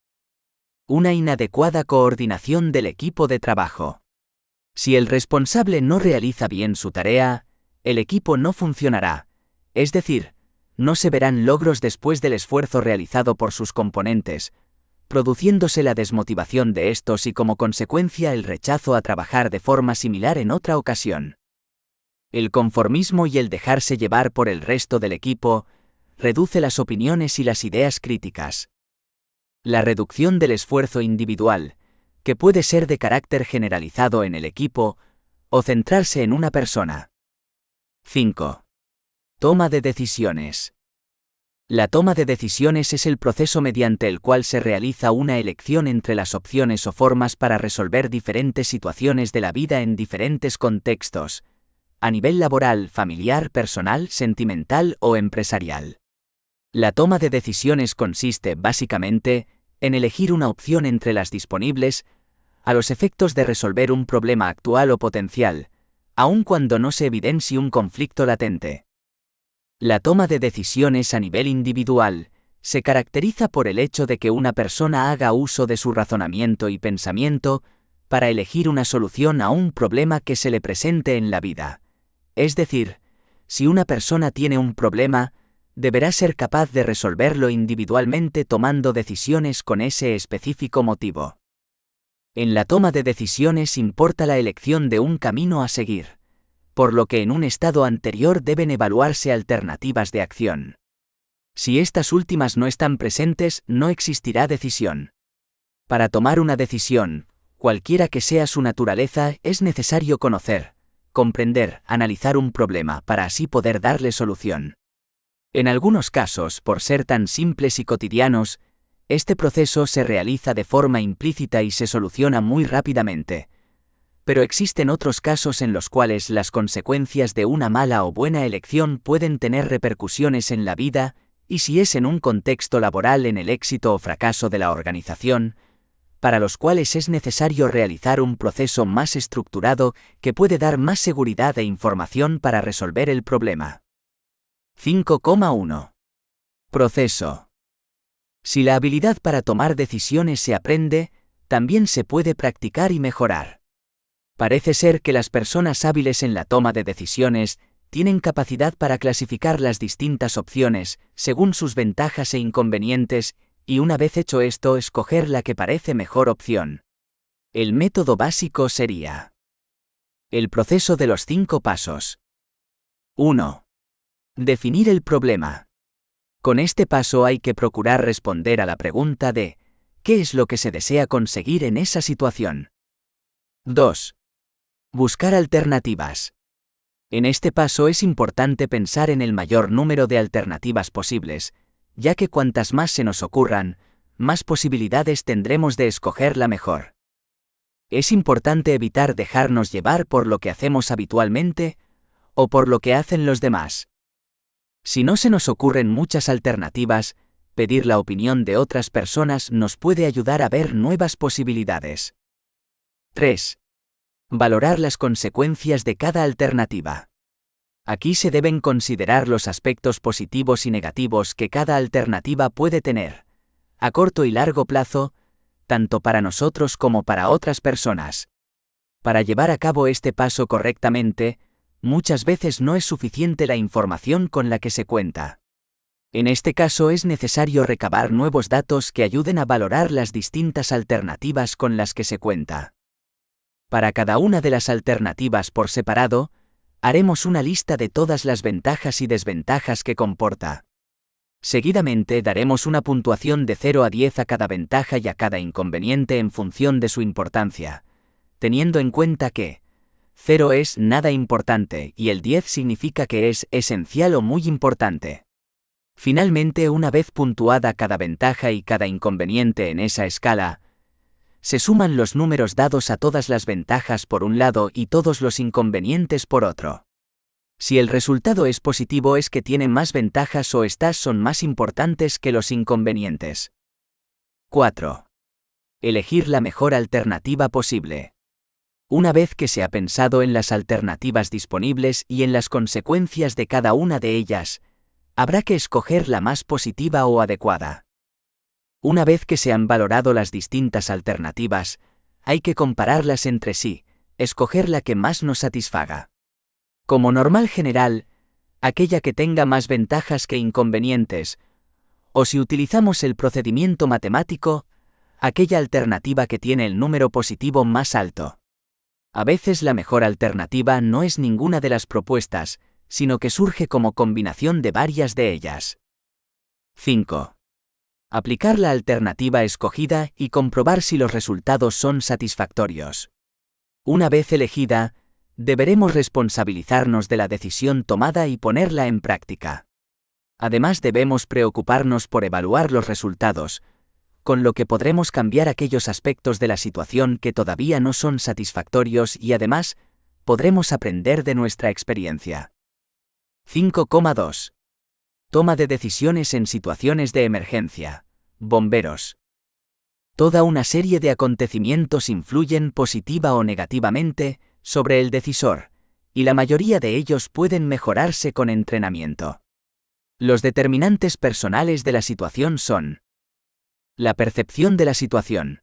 [SPEAKER 3] Una inadecuada coordinación del equipo de trabajo. Si el responsable no realiza bien su tarea, el equipo no funcionará, es decir, no se verán logros después del esfuerzo realizado por sus componentes, produciéndose la desmotivación de estos y como consecuencia el rechazo a trabajar de forma similar en otra ocasión. El conformismo y el dejarse llevar por el resto del equipo reduce las opiniones y las ideas críticas. La reducción del esfuerzo individual, que puede ser de carácter generalizado en el equipo, o centrarse en una persona. 5. Toma de decisiones. La toma de decisiones es el proceso mediante el cual se realiza una elección entre las opciones o formas para resolver diferentes situaciones de la vida en diferentes contextos, a nivel laboral, familiar, personal, sentimental o empresarial. La toma de decisiones consiste, básicamente, en elegir una opción entre las disponibles, a los efectos de resolver un problema actual o potencial, aun cuando no se evidencie un conflicto latente. La toma de decisiones a nivel individual se caracteriza por el hecho de que una persona haga uso de su razonamiento y pensamiento para elegir una solución a un problema que se le presente en la vida. Es decir, si una persona tiene un problema, deberá ser capaz de resolverlo individualmente tomando decisiones con ese específico motivo. En la toma de decisiones importa la elección de un camino a seguir, por lo que en un estado anterior deben evaluarse alternativas de acción. Si estas últimas no están presentes, no existirá decisión. Para tomar una decisión, cualquiera que sea su naturaleza, es necesario conocer, comprender, analizar un problema para así poder darle solución. En algunos casos, por ser tan simples y cotidianos, este proceso se realiza de forma implícita y se soluciona muy rápidamente. Pero existen otros casos en los cuales las consecuencias de una mala o buena elección pueden tener repercusiones en la vida, y si es en un contexto laboral en el éxito o fracaso de la organización, para los cuales es necesario realizar un proceso más estructurado que puede dar más seguridad e información para resolver el problema. 5,1. Proceso. Si la habilidad para tomar decisiones se aprende, también se puede practicar y mejorar. Parece ser que las personas hábiles en la toma de decisiones tienen capacidad para clasificar las distintas opciones según sus ventajas e inconvenientes, y una vez hecho esto, escoger la que parece mejor opción. El método básico sería el proceso de los 5 pasos. 1. Definir el problema. Con este paso hay que procurar responder a la pregunta de ¿qué es lo que se desea conseguir en esa situación? 2. Buscar alternativas. En este paso es importante pensar en el mayor número de alternativas posibles, ya que cuantas más se nos ocurran, más posibilidades tendremos de escoger la mejor. Es importante evitar dejarnos llevar por lo que hacemos habitualmente o por lo que hacen los demás. Si no se nos ocurren muchas alternativas, pedir la opinión de otras personas nos puede ayudar a ver nuevas posibilidades. 3. Valorar las consecuencias de cada alternativa. Aquí se deben considerar los aspectos positivos y negativos que cada alternativa puede tener, a corto y largo plazo, tanto para nosotros como para otras personas. Para llevar a cabo este paso correctamente, muchas veces no es suficiente la información con la que se cuenta. En este caso es necesario recabar nuevos datos que ayuden a valorar las distintas alternativas con las que se cuenta. Para cada una de las alternativas por separado, haremos una lista de todas las ventajas y desventajas que comporta. Seguidamente daremos una puntuación de 0 a 10 a cada ventaja y a cada inconveniente en función de su importancia, teniendo en cuenta que 0 es nada importante y el 10 significa que es esencial o muy importante. Finalmente, una vez puntuada cada ventaja y cada inconveniente en esa escala, se suman los números dados a todas las ventajas por un lado y todos los inconvenientes por otro. Si el resultado es positivo es que tiene más ventajas o estas son más importantes que los inconvenientes. 4. Elegir la mejor alternativa posible. Una vez que se ha pensado en las alternativas disponibles y en las consecuencias de cada una de ellas, habrá que escoger la más positiva o adecuada. Una vez que se han valorado las distintas alternativas, hay que compararlas entre sí, escoger la que más nos satisfaga. Como normal general, aquella que tenga más ventajas que inconvenientes, o si utilizamos el procedimiento matemático, aquella alternativa que tiene el número positivo más alto. A veces la mejor alternativa no es ninguna de las propuestas, sino que surge como combinación de varias de ellas. 5. Aplicar la alternativa escogida y comprobar si los resultados son satisfactorios. Una vez elegida, deberemos responsabilizarnos de la decisión tomada y ponerla en práctica. Además, debemos preocuparnos por evaluar los resultados, con lo que podremos cambiar aquellos aspectos de la situación que todavía no son satisfactorios y además, podremos aprender de nuestra experiencia. 5,2. Toma de decisiones en situaciones de emergencia. Bomberos. Toda una serie de acontecimientos influyen positiva o negativamente sobre el decisor, y la mayoría de ellos pueden mejorarse con entrenamiento. Los determinantes personales de la situación son: la percepción de la situación.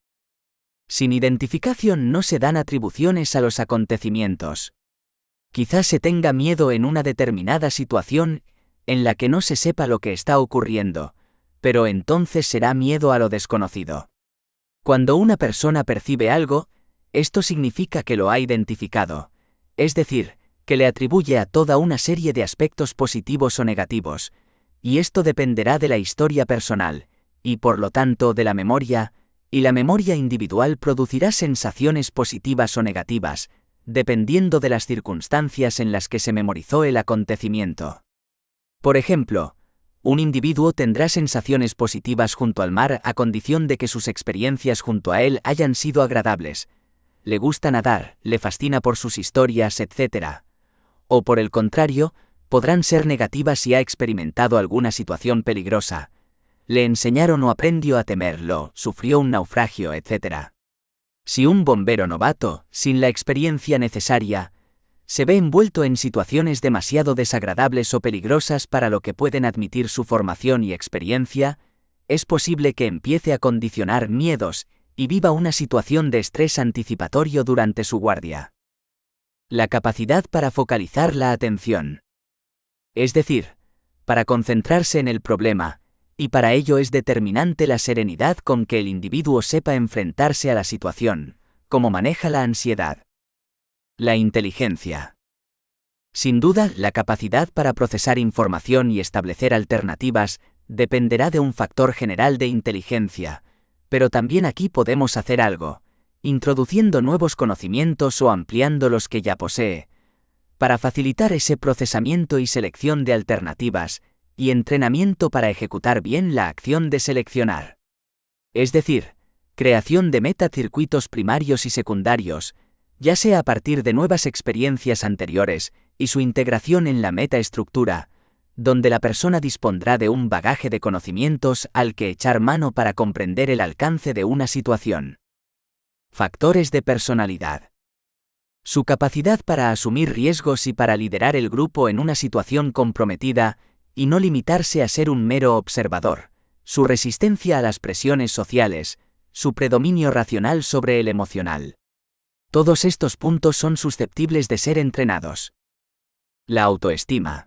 [SPEAKER 3] Sin identificación no se dan atribuciones a los acontecimientos. Quizás se tenga miedo en una determinada situación en la que no se sepa lo que está ocurriendo, pero entonces será miedo a lo desconocido. Cuando una persona percibe algo, esto significa que lo ha identificado, es decir, que le atribuye a toda una serie de aspectos positivos o negativos, y esto dependerá de la historia personal, y por lo tanto de la memoria, y la memoria individual producirá sensaciones positivas o negativas, dependiendo de las circunstancias en las que se memorizó el acontecimiento. Por ejemplo, un individuo tendrá sensaciones positivas junto al mar a condición de que sus experiencias junto a él hayan sido agradables. Le gusta nadar, le fascina por sus historias, etc. O por el contrario, podrán ser negativas si ha experimentado alguna situación peligrosa. Le enseñaron o aprendió a temerlo, sufrió un naufragio, etc. Si un bombero novato, sin la experiencia necesaria, se ve envuelto en situaciones demasiado desagradables o peligrosas para lo que pueden admitir su formación y experiencia, es posible que empiece a condicionar miedos y viva una situación de estrés anticipatorio durante su guardia. La capacidad para focalizar la atención. Es decir, para concentrarse en el problema, y para ello es determinante la serenidad con que el individuo sepa enfrentarse a la situación, como maneja la ansiedad. La inteligencia. Sin duda, la capacidad para procesar información y establecer alternativas dependerá de un factor general de inteligencia, pero también aquí podemos hacer algo, introduciendo nuevos conocimientos o ampliando los que ya posee, para facilitar ese procesamiento y selección de alternativas, y entrenamiento para ejecutar bien la acción de seleccionar. Es decir, creación de metacircuitos primarios y secundarios, ya sea a partir de nuevas experiencias anteriores, y su integración en la metaestructura, donde la persona dispondrá de un bagaje de conocimientos al que echar mano para comprender el alcance de una situación. Factores de personalidad. Su capacidad para asumir riesgos y para liderar el grupo en una situación comprometida, y no limitarse a ser un mero observador, su resistencia a las presiones sociales, su predominio racional sobre el emocional. Todos estos puntos son susceptibles de ser entrenados. La autoestima.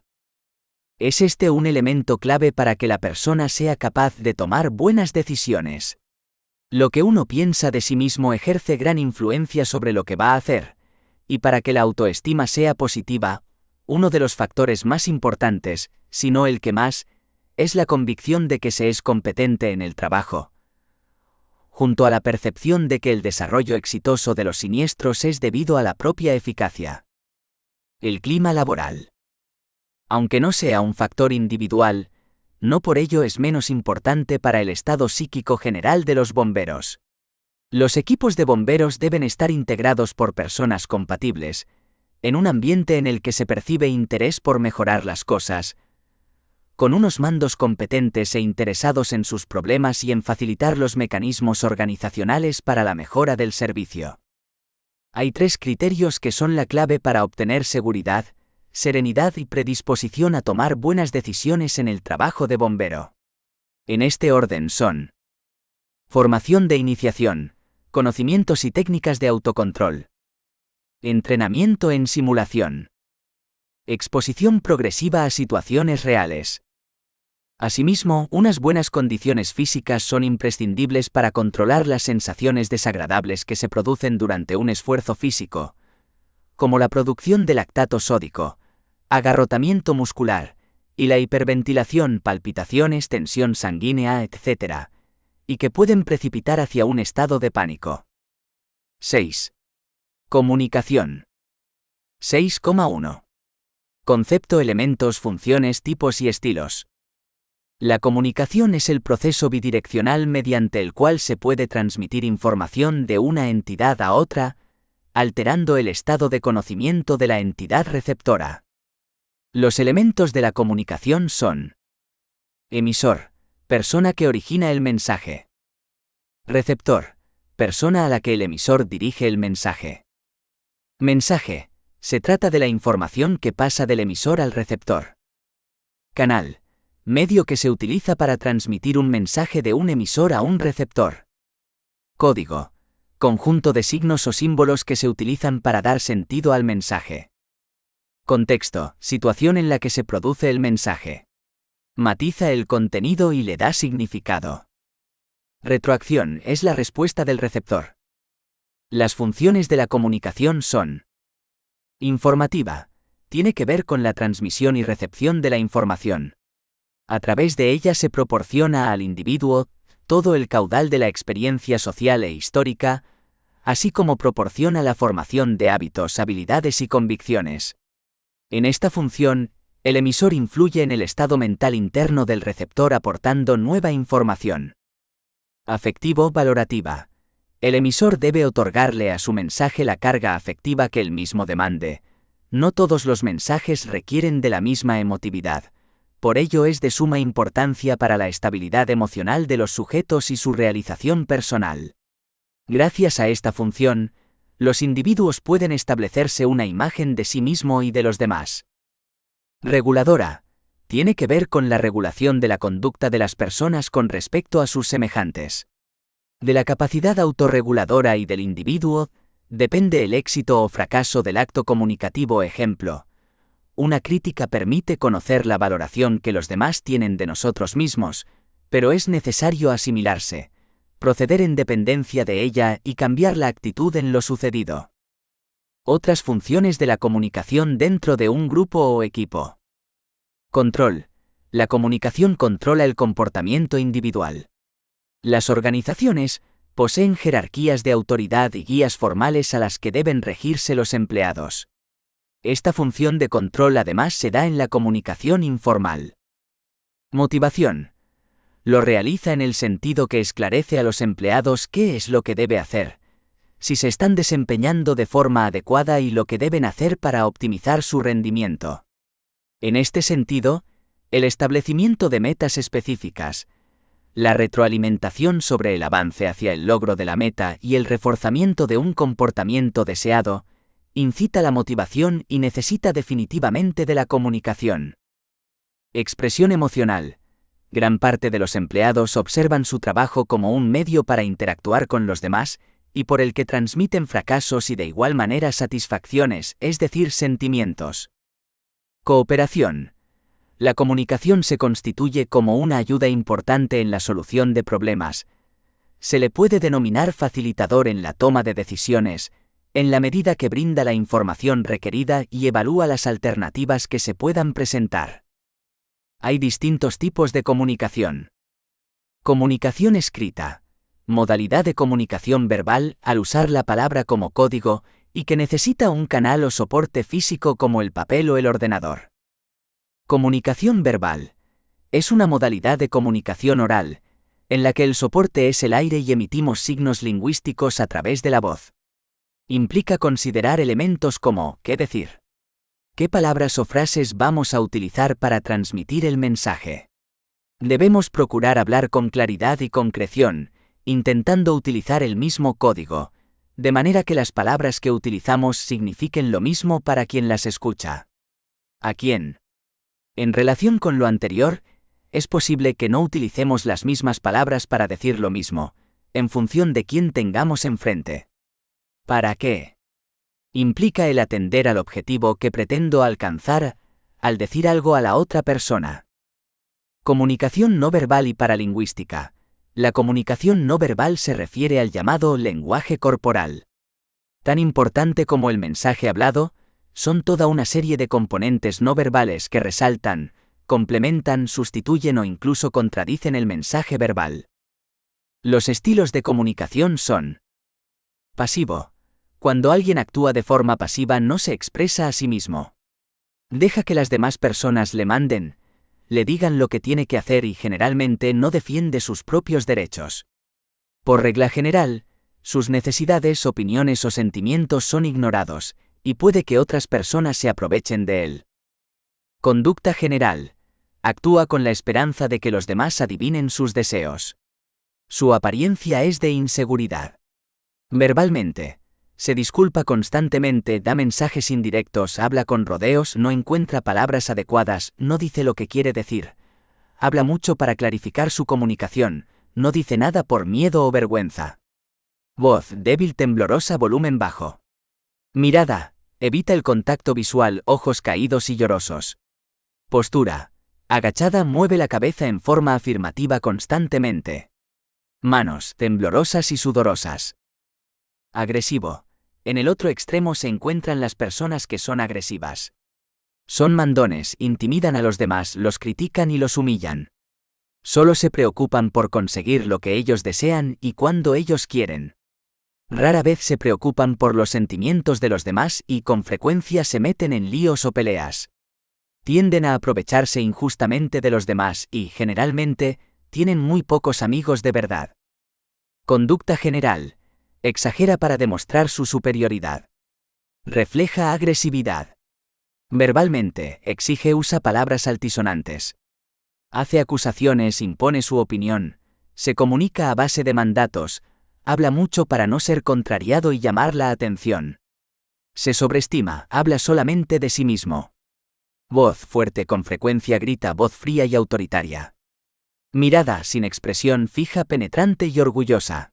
[SPEAKER 3] ¿Es este un elemento clave para que la persona sea capaz de tomar buenas decisiones? Lo que uno piensa de sí mismo ejerce gran influencia sobre lo que va a hacer, y para que la autoestima sea positiva, uno de los factores más importantes, si no el que más, es la convicción de que se es competente en el trabajo, junto a la percepción de que el desarrollo exitoso de los siniestros es debido a la propia eficacia. El clima laboral. Aunque no sea un factor individual, no por ello es menos importante para el estado psíquico general de los bomberos. Los equipos de bomberos deben estar integrados por personas compatibles, en un ambiente en el que se percibe interés por mejorar las cosas, con unos mandos competentes e interesados en sus problemas y en facilitar los mecanismos organizacionales para la mejora del servicio. Hay 3 criterios que son la clave para obtener seguridad, serenidad y predisposición a tomar buenas decisiones en el trabajo de bombero. En este orden son: formación de iniciación, conocimientos y técnicas de autocontrol, entrenamiento en simulación, exposición progresiva a situaciones reales. Asimismo, unas buenas condiciones físicas son imprescindibles para controlar las sensaciones desagradables que se producen durante un esfuerzo físico, como la producción de lactato sódico, agarrotamiento muscular, y la hiperventilación, palpitaciones, tensión sanguínea, etc., y que pueden precipitar hacia un estado de pánico. 6. Comunicación. 6,1. Concepto, elementos, funciones, tipos y estilos. La comunicación es el proceso bidireccional mediante el cual se puede transmitir información de una entidad a otra, alterando el estado de conocimiento de la entidad receptora. Los elementos de la comunicación son: emisor, persona que origina el mensaje. Receptor, persona a la que el emisor dirige el mensaje. Mensaje, se trata de la información que pasa del emisor al receptor. Canal, medio que se utiliza para transmitir un mensaje de un emisor a un receptor. Código, conjunto de signos o símbolos que se utilizan para dar sentido al mensaje. Contexto, situación en la que se produce el mensaje. Matiza el contenido y le da significado. Retroacción es la respuesta del receptor. Las funciones de la comunicación son: informativa, tiene que ver con la transmisión y recepción de la información. A través de ella se proporciona al individuo todo el caudal de la experiencia social e histórica, así como proporciona la formación de hábitos, habilidades y convicciones. En esta función, el emisor influye en el estado mental interno del receptor aportando nueva información. Afectivo-valorativa. El emisor debe otorgarle a su mensaje la carga afectiva que él mismo demande. No todos los mensajes requieren de la misma emotividad. Por ello es de suma importancia para la estabilidad emocional de los sujetos y su realización personal. Gracias a esta función, los individuos pueden establecerse una imagen de sí mismo y de los demás. Reguladora. Tiene que ver con la regulación de la conducta de las personas con respecto a sus semejantes. De la capacidad autorreguladora y del individuo, depende el éxito o fracaso del acto comunicativo. Ejemplo: una crítica permite conocer la valoración que los demás tienen de nosotros mismos, pero es necesario asimilarse, proceder en dependencia de ella y cambiar la actitud en lo sucedido. Otras funciones de la comunicación dentro de un grupo o equipo. Control. La comunicación controla el comportamiento individual. Las organizaciones poseen jerarquías de autoridad y guías formales a las que deben regirse los empleados. Esta función de control además se da en la comunicación informal. Motivación. Lo realiza en el sentido que esclarece a los empleados qué es lo que debe hacer, si se están desempeñando de forma adecuada y lo que deben hacer para optimizar su rendimiento. En este sentido, el establecimiento de metas específicas, la retroalimentación sobre el avance hacia el logro de la meta y el reforzamiento de un comportamiento deseado, incita la motivación y necesita definitivamente de la comunicación. Expresión emocional. Gran parte de los empleados observan su trabajo como un medio para interactuar con los demás, y por el que transmiten fracasos y de igual manera satisfacciones, es decir, sentimientos. Cooperación. La comunicación se constituye como una ayuda importante en la solución de problemas. Se le puede denominar facilitador en la toma de decisiones, en la medida que brinda la información requerida y evalúa las alternativas que se puedan presentar. Hay distintos tipos de comunicación. Comunicación escrita. Modalidad de comunicación verbal al usar la palabra como código y que necesita un canal o soporte físico como el papel o el ordenador. Comunicación verbal. Es una modalidad de comunicación oral, en la que el soporte es el aire y emitimos signos lingüísticos a través de la voz. Implica considerar elementos como ¿qué decir? ¿Qué palabras o frases vamos a utilizar para transmitir el mensaje? Debemos procurar hablar con claridad y concreción, intentando utilizar el mismo código, de manera que las palabras que utilizamos signifiquen lo mismo para quien las escucha. ¿A quién? En relación con lo anterior, es posible que no utilicemos las mismas palabras para decir lo mismo, en función de quién tengamos enfrente. ¿Para qué? Implica el atender al objetivo que pretendo alcanzar al decir algo a la otra persona. Comunicación no verbal y paralingüística. La comunicación no verbal se refiere al llamado lenguaje corporal. Tan importante como el mensaje hablado, son toda una serie de componentes no verbales que resaltan, complementan, sustituyen o incluso contradicen el mensaje verbal. Los estilos de comunicación son: pasivo. Cuando alguien actúa de forma pasiva no se expresa a sí mismo. Deja que las demás personas le manden, le digan lo que tiene que hacer y generalmente no defiende sus propios derechos. Por regla general, sus necesidades, opiniones o sentimientos son ignorados, y puede que otras personas se aprovechen de él. Conducta general. Actúa con la esperanza de que los demás adivinen sus deseos. Su apariencia es de inseguridad. Verbalmente. Se disculpa constantemente, da mensajes indirectos, habla con rodeos, no encuentra palabras adecuadas, no dice lo que quiere decir. Habla mucho para clarificar su comunicación, no dice nada por miedo o vergüenza. Voz débil, temblorosa, volumen bajo. Mirada. Evita el contacto visual, ojos caídos y llorosos. Postura. Agachada, mueve la cabeza en forma afirmativa constantemente. Manos, temblorosas y sudorosas. Agresivo. En el otro extremo se encuentran las personas que son agresivas. Son mandones, intimidan a los demás, los critican y los humillan. Solo se preocupan por conseguir lo que ellos desean y cuando ellos quieren. Rara vez se preocupan por los sentimientos de los demás y con frecuencia se meten en líos o peleas. Tienden a aprovecharse injustamente de los demás y, generalmente, tienen muy pocos amigos de verdad. Conducta general. Exagera para demostrar su superioridad. Refleja agresividad. Verbalmente, exige, usa palabras altisonantes. Hace acusaciones, impone su opinión, se comunica a base de mandatos, habla mucho para no ser contrariado y llamar la atención. Se sobreestima, habla solamente de sí mismo. Voz fuerte, con frecuencia grita, voz fría y autoritaria. Mirada sin expresión, fija, penetrante y orgullosa.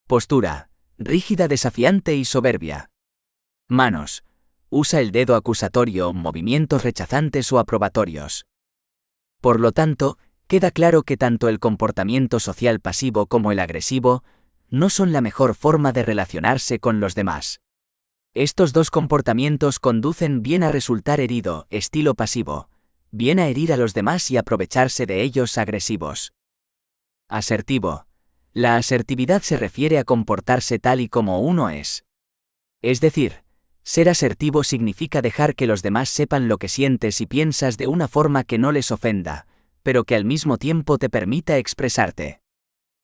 [SPEAKER 3] Postura. Rígida, desafiante y soberbia. Manos. Usa el dedo acusatorio, movimientos rechazantes o aprobatorios. Por lo tanto, queda claro que tanto el comportamiento social pasivo como el agresivo no son la mejor forma de relacionarse con los demás. Estos dos comportamientos conducen bien a resultar herido, estilo pasivo, bien a herir a los demás y aprovecharse de ellos, agresivos. Asertivo. La asertividad se refiere a comportarse tal y como uno es. Es decir, ser asertivo significa dejar que los demás sepan lo que sientes y piensas de una forma que no les ofenda, pero que al mismo tiempo te permita expresarte.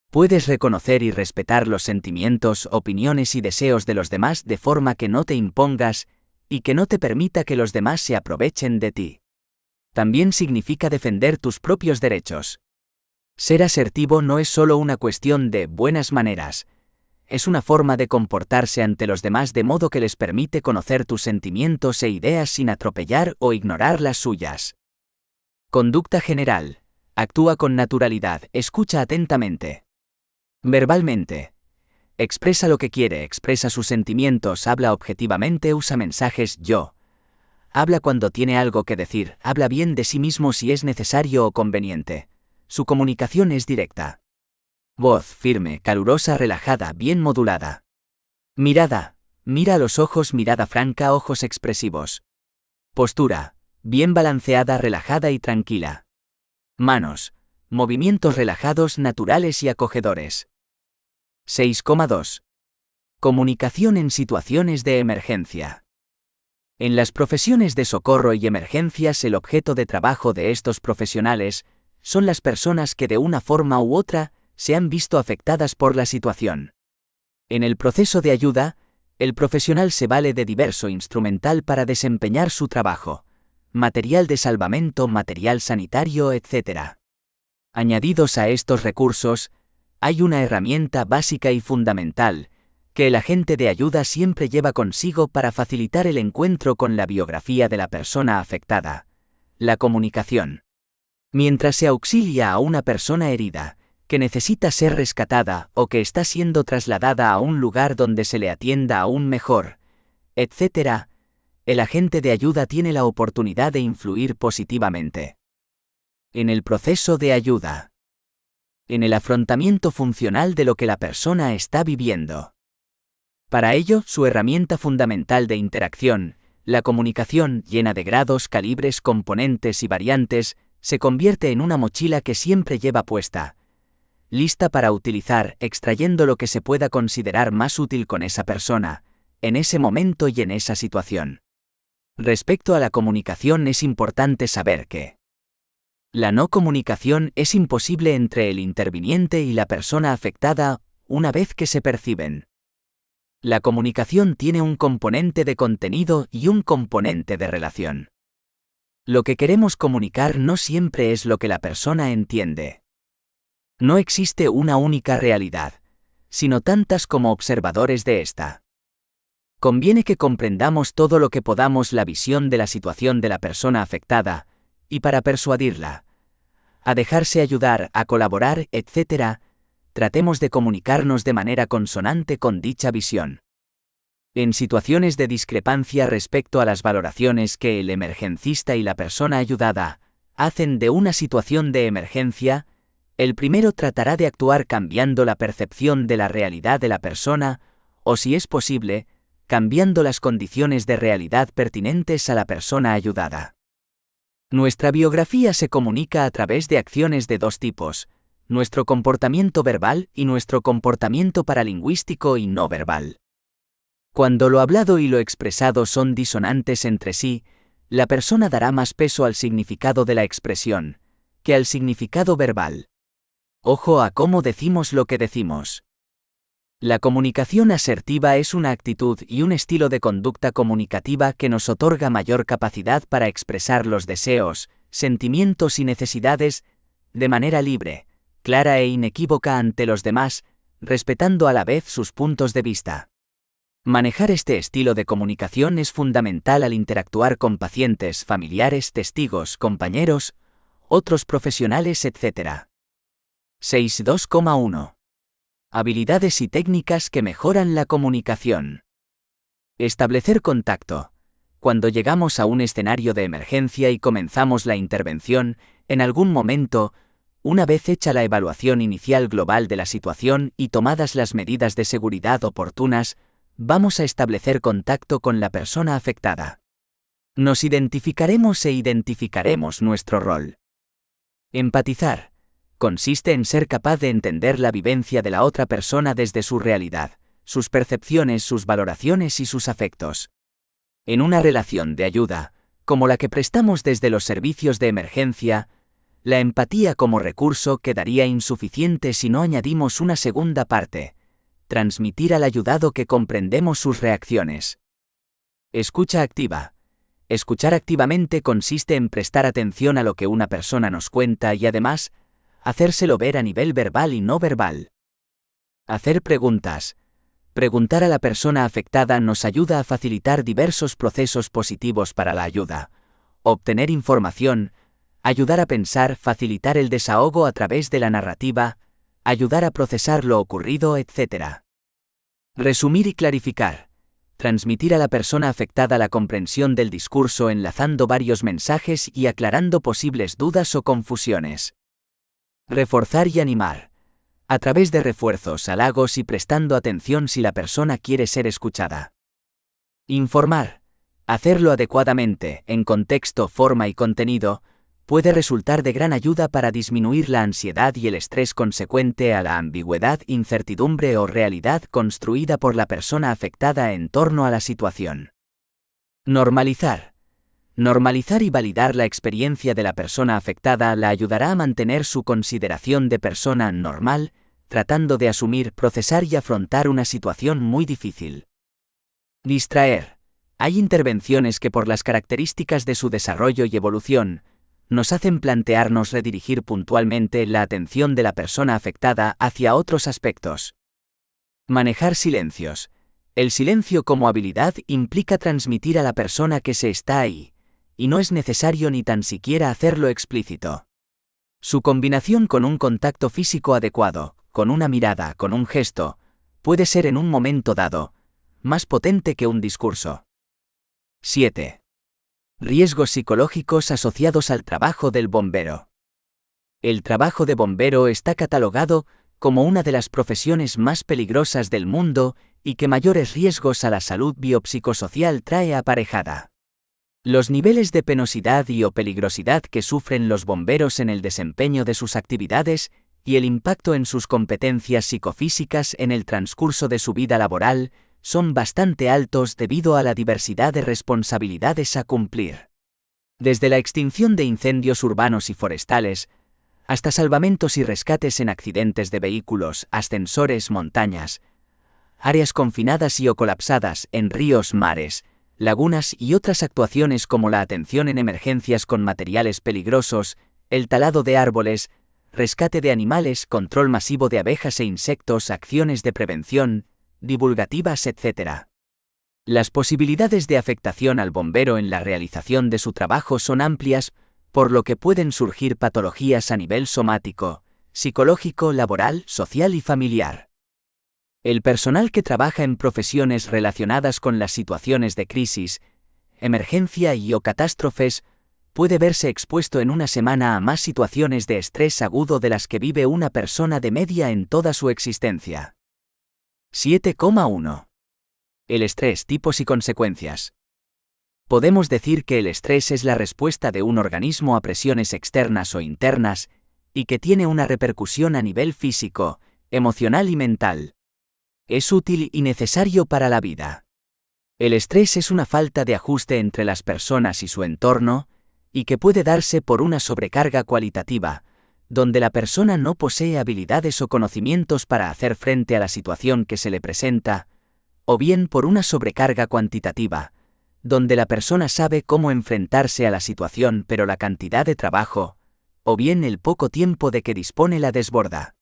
[SPEAKER 3] Puedes reconocer y respetar los sentimientos, opiniones y deseos de los demás de forma que no te impongas y que no te permita que los demás se aprovechen de ti. También significa defender tus propios derechos. Ser asertivo no es solo una cuestión de buenas maneras, es una forma de comportarse ante los demás de modo que les permite conocer tus sentimientos e ideas sin atropellar o ignorar las suyas. Conducta general. Actúa con naturalidad, escucha atentamente. Verbalmente. Expresa lo que quiere, expresa sus sentimientos, habla objetivamente, usa mensajes yo. Habla cuando tiene algo que decir, habla bien de sí mismo si es necesario o conveniente. Su comunicación es directa. Voz firme, calurosa, relajada, bien modulada. Mirada. Mira a los ojos, mirada franca, ojos expresivos. Postura. Bien balanceada, relajada y tranquila. Manos. Movimientos relajados, naturales y acogedores. 6,2. Comunicación en situaciones de emergencia. En las profesiones de socorro y emergencias, el objeto de trabajo de estos profesionales son las personas que de una forma u otra se han visto afectadas por la situación. En el proceso de ayuda, el profesional se vale de diverso instrumental para desempeñar su trabajo: material de salvamento, material sanitario, etc. Añadidos a estos recursos, hay una herramienta básica y fundamental que el agente de ayuda siempre lleva consigo para facilitar el encuentro con la biografía de la persona afectada: la comunicación. Mientras se auxilia a una persona herida, que necesita ser rescatada o que está siendo trasladada a un lugar donde se le atienda aún mejor, etc., el agente de ayuda tiene la oportunidad de influir positivamente en el proceso de ayuda, en el afrontamiento funcional de lo que la persona está viviendo. Para ello, su herramienta fundamental de interacción, la comunicación, llena de grados, calibres, componentes y variantes, se convierte en una mochila que siempre lleva puesta, lista para utilizar, extrayendo lo que se pueda considerar más útil con esa persona, en ese momento y en esa situación. Respecto a la comunicación, es importante saber que la no comunicación es imposible entre el interviniente y la persona afectada una vez que se perciben. La comunicación tiene un componente de contenido y un componente de relación. Lo que queremos comunicar no siempre es lo que la persona entiende. No existe una única realidad, sino tantas como observadores de esta. Conviene que comprendamos todo lo que podamos la visión de la situación de la persona afectada, y para persuadirla a dejarse ayudar, a colaborar, etc., tratemos de comunicarnos de manera consonante con dicha visión. En situaciones de discrepancia respecto a las valoraciones que el emergencista y la persona ayudada hacen de una situación de emergencia, el primero tratará de actuar cambiando la percepción de la realidad de la persona, o si es posible, cambiando las condiciones de realidad pertinentes a la persona ayudada. Nuestra biografía se comunica a través de acciones de dos tipos: nuestro comportamiento verbal y nuestro comportamiento paralingüístico y no verbal. Cuando lo hablado y lo expresado son disonantes entre sí, la persona dará más peso al significado de la expresión que al significado verbal. Ojo a cómo decimos lo que decimos. La comunicación asertiva es una actitud y un estilo de conducta comunicativa que nos otorga mayor capacidad para expresar los deseos, sentimientos y necesidades de manera libre, clara e inequívoca ante los demás, respetando a la vez sus puntos de vista. Manejar este estilo de comunicación es fundamental al interactuar con pacientes, familiares, testigos, compañeros, otros profesionales, etc. 6.2,1. Habilidades y técnicas que mejoran la comunicación. Establecer contacto. Cuando llegamos a un escenario de emergencia y comenzamos la intervención, en algún momento, una vez hecha la evaluación inicial global de la situación y tomadas las medidas de seguridad oportunas, vamos a establecer contacto con la persona afectada. Nos identificaremos e identificaremos nuestro rol. Empatizar. Consiste en ser capaz de entender la vivencia de la otra persona desde su realidad, sus percepciones, sus valoraciones y sus afectos. En una relación de ayuda, como la que prestamos desde los servicios de emergencia, la empatía como recurso quedaría insuficiente si no añadimos una segunda parte: transmitir al ayudado que comprendemos sus reacciones. Escucha activa. Escuchar activamente consiste en prestar atención a lo que una persona nos cuenta y además, hacérselo ver a nivel verbal y no verbal. Hacer preguntas. Preguntar a la persona afectada nos ayuda a facilitar diversos procesos positivos para la ayuda. Obtener información, ayudar a pensar, facilitar el desahogo a través de la narrativa, ayudar a procesar lo ocurrido, etc. Resumir y clarificar. Transmitir a la persona afectada la comprensión del discurso enlazando varios mensajes y aclarando posibles dudas o confusiones. Reforzar y animar. A través de refuerzos, halagos y prestando atención si la persona quiere ser escuchada. Informar. Hacerlo adecuadamente, en contexto, forma y contenido, puede resultar de gran ayuda para disminuir la ansiedad y el estrés consecuente a la ambigüedad, incertidumbre o realidad construida por la persona afectada en torno a la situación. Normalizar. Normalizar y validar la experiencia de la persona afectada la ayudará a mantener su consideración de persona normal, tratando de asumir, procesar y afrontar una situación muy difícil. Distraer. Hay intervenciones que por las características de su desarrollo y evolución, nos hacen plantearnos redirigir puntualmente la atención de la persona afectada hacia otros aspectos. Manejar silencios. El silencio como habilidad implica transmitir a la persona que se está ahí, y no es necesario ni tan siquiera hacerlo explícito. Su combinación con un contacto físico adecuado, con una mirada, con un gesto, puede ser en un momento dado, más potente que un discurso. 7. Riesgos psicológicos asociados al trabajo del bombero. El trabajo de bombero está catalogado como una de las profesiones más peligrosas del mundo y que mayores riesgos a la salud biopsicosocial trae aparejada. Los niveles de penosidad y o peligrosidad que sufren los bomberos en el desempeño de sus actividades y el impacto en sus competencias psicofísicas en el transcurso de su vida laboral son bastante altos debido a la diversidad de responsabilidades a cumplir. Desde la extinción de incendios urbanos y forestales, hasta salvamentos y rescates en accidentes de vehículos, ascensores, montañas, áreas confinadas y o colapsadas en ríos, mares, lagunas y otras actuaciones como la atención en emergencias con materiales peligrosos, el talado de árboles, rescate de animales, control masivo de abejas e insectos, acciones de prevención, divulgativas, etc. Las posibilidades de afectación al bombero en la realización de su trabajo son amplias, por lo que pueden surgir patologías a nivel somático, psicológico, laboral, social y familiar. El personal que trabaja en profesiones relacionadas con las situaciones de crisis, emergencia y o catástrofes, puede verse expuesto en una semana a más situaciones de estrés agudo de las que vive una persona de media en toda su existencia. 7,1. El estrés, tipos y consecuencias. Podemos decir que el estrés es la respuesta de un organismo a presiones externas o internas, y que tiene una repercusión a nivel físico, emocional y mental. Es útil y necesario para la vida. El estrés es una falta de ajuste entre las personas y su entorno, y que puede darse por una sobrecarga cualitativa, donde la persona no posee habilidades o conocimientos para hacer frente a la situación que se le presenta, o bien por una sobrecarga cuantitativa, donde la persona sabe cómo enfrentarse a la situación pero la cantidad de trabajo, o bien el poco tiempo de que dispone la desborda.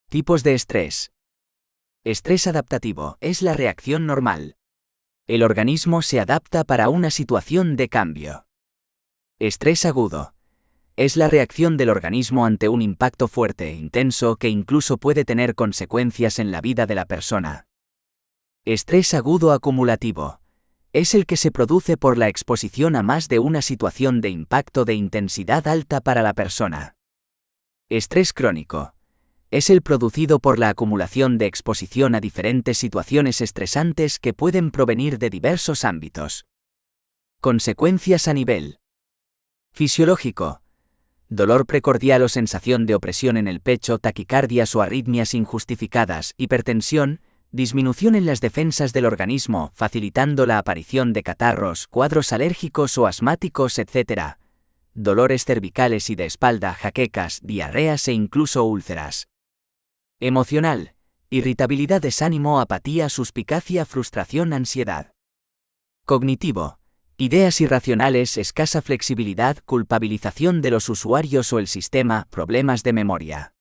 [SPEAKER 3] Tipos de estrés. Estrés adaptativo es la reacción normal. El organismo se adapta para una situación de cambio. Estrés agudo. Es la reacción del organismo ante un impacto fuerte e intenso que incluso puede tener consecuencias en la vida de la persona. Estrés agudo acumulativo. Es el que se produce por la exposición a más de una situación de impacto de intensidad alta para la persona. Estrés crónico. Es el producido por la acumulación de exposición a diferentes situaciones estresantes que pueden provenir de diversos ámbitos. Consecuencias a nivel fisiológico. Dolor precordial o sensación de opresión en el pecho, taquicardias o arritmias injustificadas, hipertensión, disminución en las defensas del organismo, facilitando la aparición de catarros, cuadros alérgicos o asmáticos, etc. Dolores cervicales y de espalda, jaquecas, diarreas e incluso úlceras. Emocional. Irritabilidad, desánimo, apatía, suspicacia, frustración, ansiedad. Cognitivo. Ideas irracionales, escasa flexibilidad, culpabilización de los usuarios o el sistema, problemas de memoria.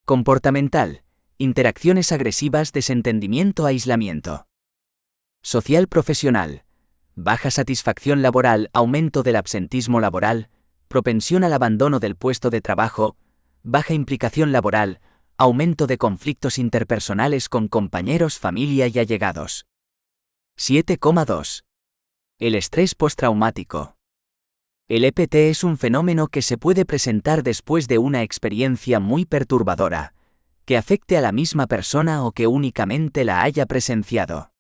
[SPEAKER 3] Comportamental. Interacciones agresivas, desentendimiento, aislamiento. Social profesional. Baja satisfacción laboral, aumento del absentismo laboral, propensión al abandono del puesto de trabajo, baja implicación laboral, aumento de conflictos interpersonales con compañeros, familia y allegados. 7,2. El estrés postraumático. El EPT es un fenómeno que se puede presentar después de una experiencia muy perturbadora, que afecte a la misma persona o que únicamente la haya presenciado.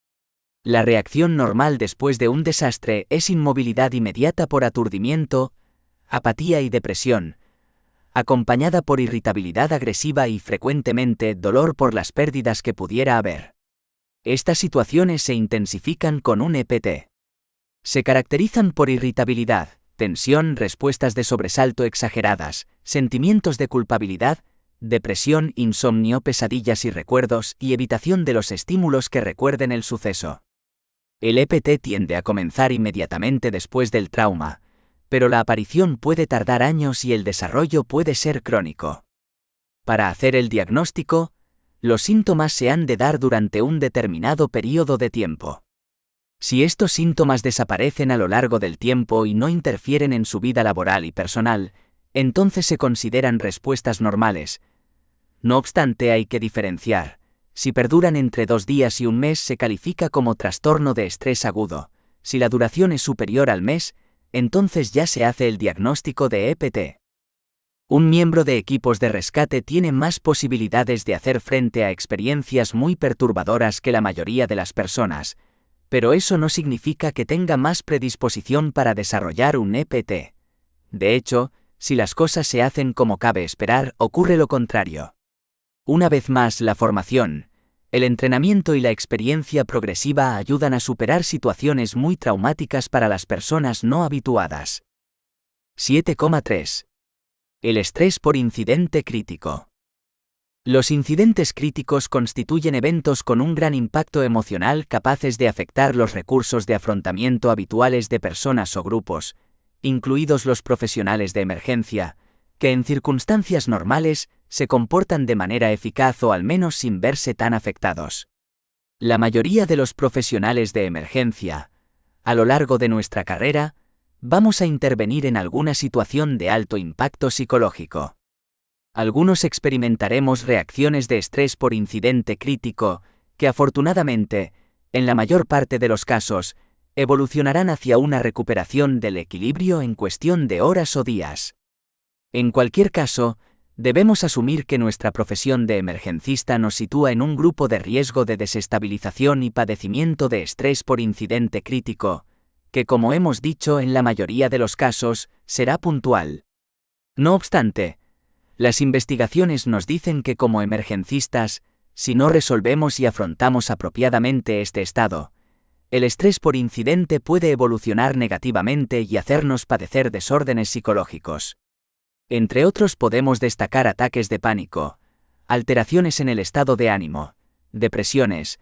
[SPEAKER 3] La reacción normal después de un desastre es inmovilidad inmediata por aturdimiento, apatía y depresión, acompañada por irritabilidad agresiva y frecuentemente dolor por las pérdidas que pudiera haber. Estas situaciones se intensifican con un EPT. Se caracterizan por irritabilidad, tensión, respuestas de sobresalto exageradas, sentimientos de culpabilidad, depresión, insomnio, pesadillas y recuerdos, y evitación de los estímulos que recuerden el suceso. El EPT tiende a comenzar inmediatamente después del trauma, pero la aparición puede tardar años y el desarrollo puede ser crónico. Para hacer el diagnóstico, los síntomas se han de dar durante un determinado periodo de tiempo. Si estos síntomas desaparecen a lo largo del tiempo y no interfieren en su vida laboral y personal, entonces se consideran respuestas normales. No obstante, hay que diferenciar. Si perduran entre 2 días y un mes, se califica como trastorno de estrés agudo. Si la duración es superior al mes, entonces ya se hace el diagnóstico de EPT. Un miembro de equipos de rescate tiene más posibilidades de hacer frente a experiencias muy perturbadoras que la mayoría de las personas, pero eso no significa que tenga más predisposición para desarrollar un EPT. De hecho, si las cosas se hacen como cabe esperar, ocurre lo contrario. Una vez más, la formación, el entrenamiento y la experiencia progresiva ayudan a superar situaciones muy traumáticas para las personas no habituadas. 7,3. El estrés por incidente crítico. Los incidentes críticos constituyen eventos con un gran impacto emocional capaces de afectar los recursos de afrontamiento habituales de personas o grupos, incluidos los profesionales de emergencia, que en circunstancias normales se comportan de manera eficaz o al menos sin verse tan afectados. La mayoría de los profesionales de emergencia, a lo largo de nuestra carrera, vamos a intervenir en alguna situación de alto impacto psicológico. Algunos experimentaremos reacciones de estrés por incidente crítico, que afortunadamente, en la mayor parte de los casos, evolucionarán hacia una recuperación del equilibrio en cuestión de horas o días. En cualquier caso, debemos asumir que nuestra profesión de emergencista nos sitúa en un grupo de riesgo de desestabilización y padecimiento de estrés por incidente crítico, que como hemos dicho en la mayoría de los casos, será puntual. No obstante, las investigaciones nos dicen que como emergencistas, si no resolvemos y afrontamos apropiadamente este estado, el estrés por incidente puede evolucionar negativamente y hacernos padecer desórdenes psicológicos. Entre otros podemos destacar ataques de pánico, alteraciones en el estado de ánimo, depresiones,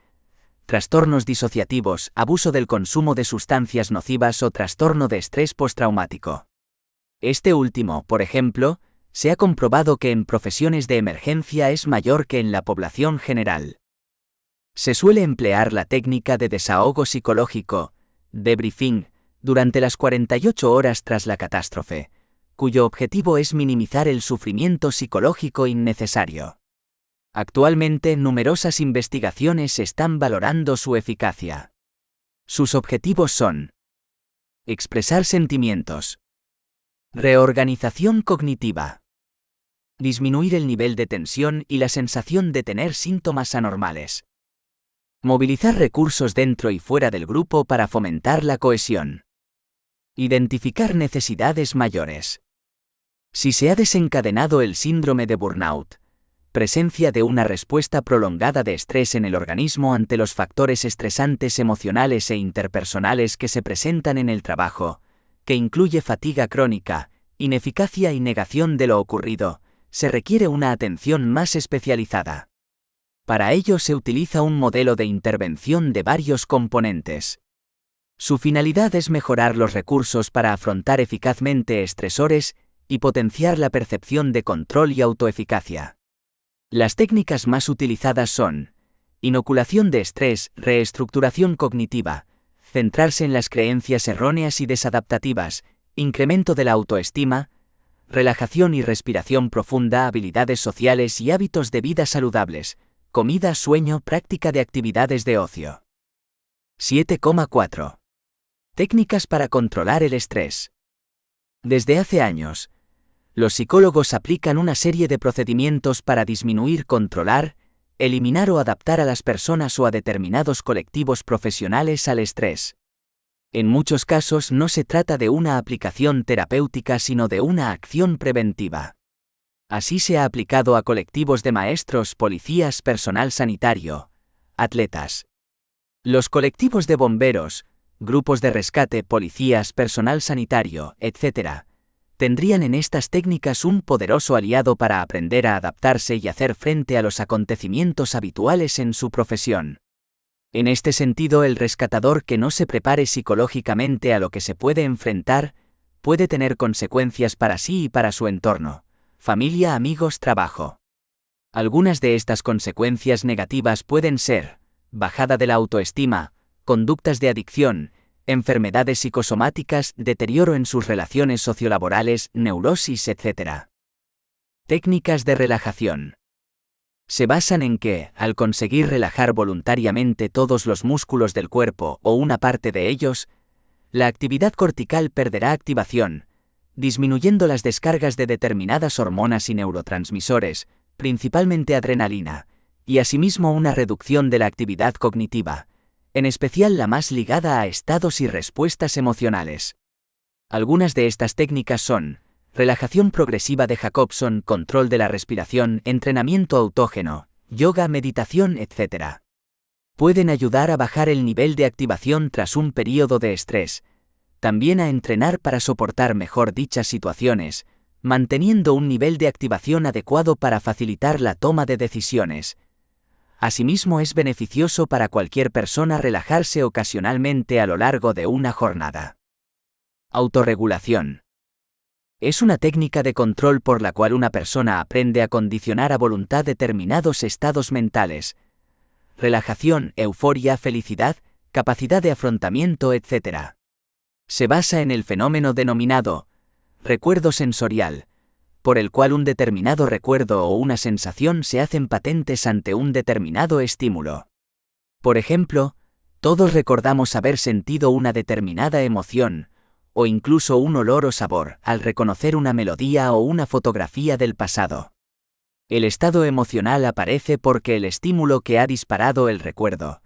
[SPEAKER 3] trastornos disociativos, abuso del consumo de sustancias nocivas o trastorno de estrés postraumático. Este último, por ejemplo, se ha comprobado que en profesiones de emergencia es mayor que en la población general. Se suele emplear la técnica de desahogo psicológico, debriefing, durante las 48 horas tras la catástrofe, cuyo objetivo es minimizar el sufrimiento psicológico innecesario. Actualmente, numerosas investigaciones están valorando su eficacia. Sus objetivos son: expresar sentimientos, reorganización cognitiva, disminuir el nivel de tensión y la sensación de tener síntomas anormales, movilizar recursos dentro y fuera del grupo para fomentar la cohesión, identificar necesidades mayores. Si se ha desencadenado el síndrome de burnout, presencia de una respuesta prolongada de estrés en el organismo ante los factores estresantes emocionales e interpersonales que se presentan en el trabajo, que incluye fatiga crónica, ineficacia y negación de lo ocurrido, se requiere una atención más especializada. Para ello se utiliza un modelo de intervención de varios componentes. Su finalidad es mejorar los recursos para afrontar eficazmente estresores y potenciar la percepción de control y autoeficacia. Las técnicas más utilizadas son: inoculación de estrés, reestructuración cognitiva, centrarse en las creencias erróneas y desadaptativas, incremento de la autoestima, relajación y respiración profunda, habilidades sociales y hábitos de vida saludables, comida, sueño, práctica de actividades de ocio. 7,4. Técnicas para controlar el estrés. Desde hace años, los psicólogos aplican una serie de procedimientos para disminuir, controlar, eliminar o adaptar a las personas o a determinados colectivos profesionales al estrés. En muchos casos no se trata de una aplicación terapéutica sino de una acción preventiva. Así se ha aplicado a colectivos de maestros, policías, personal sanitario, atletas. Los colectivos de bomberos, grupos de rescate, policías, personal sanitario, etc., tendrían en estas técnicas un poderoso aliado para aprender a adaptarse y hacer frente a los acontecimientos habituales en su profesión. En este sentido, el rescatador que no se prepare psicológicamente a lo que se puede enfrentar, puede tener consecuencias para sí y para su entorno, familia, amigos, trabajo. Algunas de estas consecuencias negativas pueden ser bajada de la autoestima, conductas de adicción, enfermedades psicosomáticas, deterioro en sus relaciones sociolaborales, neurosis, etc. Técnicas de relajación. Se basan en que, al conseguir relajar voluntariamente todos los músculos del cuerpo o una parte de ellos, la actividad cortical perderá activación, disminuyendo las descargas de determinadas hormonas y neurotransmisores, principalmente adrenalina, y asimismo una reducción de la actividad cognitiva, en especial la más ligada a estados y respuestas emocionales. Algunas de estas técnicas son relajación progresiva de Jacobson, control de la respiración, entrenamiento autógeno, yoga, meditación, etc. Pueden ayudar a bajar el nivel de activación tras un período de estrés, también a entrenar para soportar mejor dichas situaciones, manteniendo un nivel de activación adecuado para facilitar la toma de decisiones. Asimismo, es beneficioso para cualquier persona relajarse ocasionalmente a lo largo de una jornada. Autorregulación. Es una técnica de control por la cual una persona aprende a condicionar a voluntad determinados estados mentales. Relajación, euforia, felicidad, capacidad de afrontamiento, etc. Se basa en el fenómeno denominado recuerdo sensorial, por el cual un determinado recuerdo o una sensación se hacen patentes ante un determinado estímulo. Por ejemplo, todos recordamos haber sentido una determinada emoción, o incluso un olor o sabor, al reconocer una melodía o una fotografía del pasado. El estado emocional aparece porque el estímulo que ha disparado el recuerdo,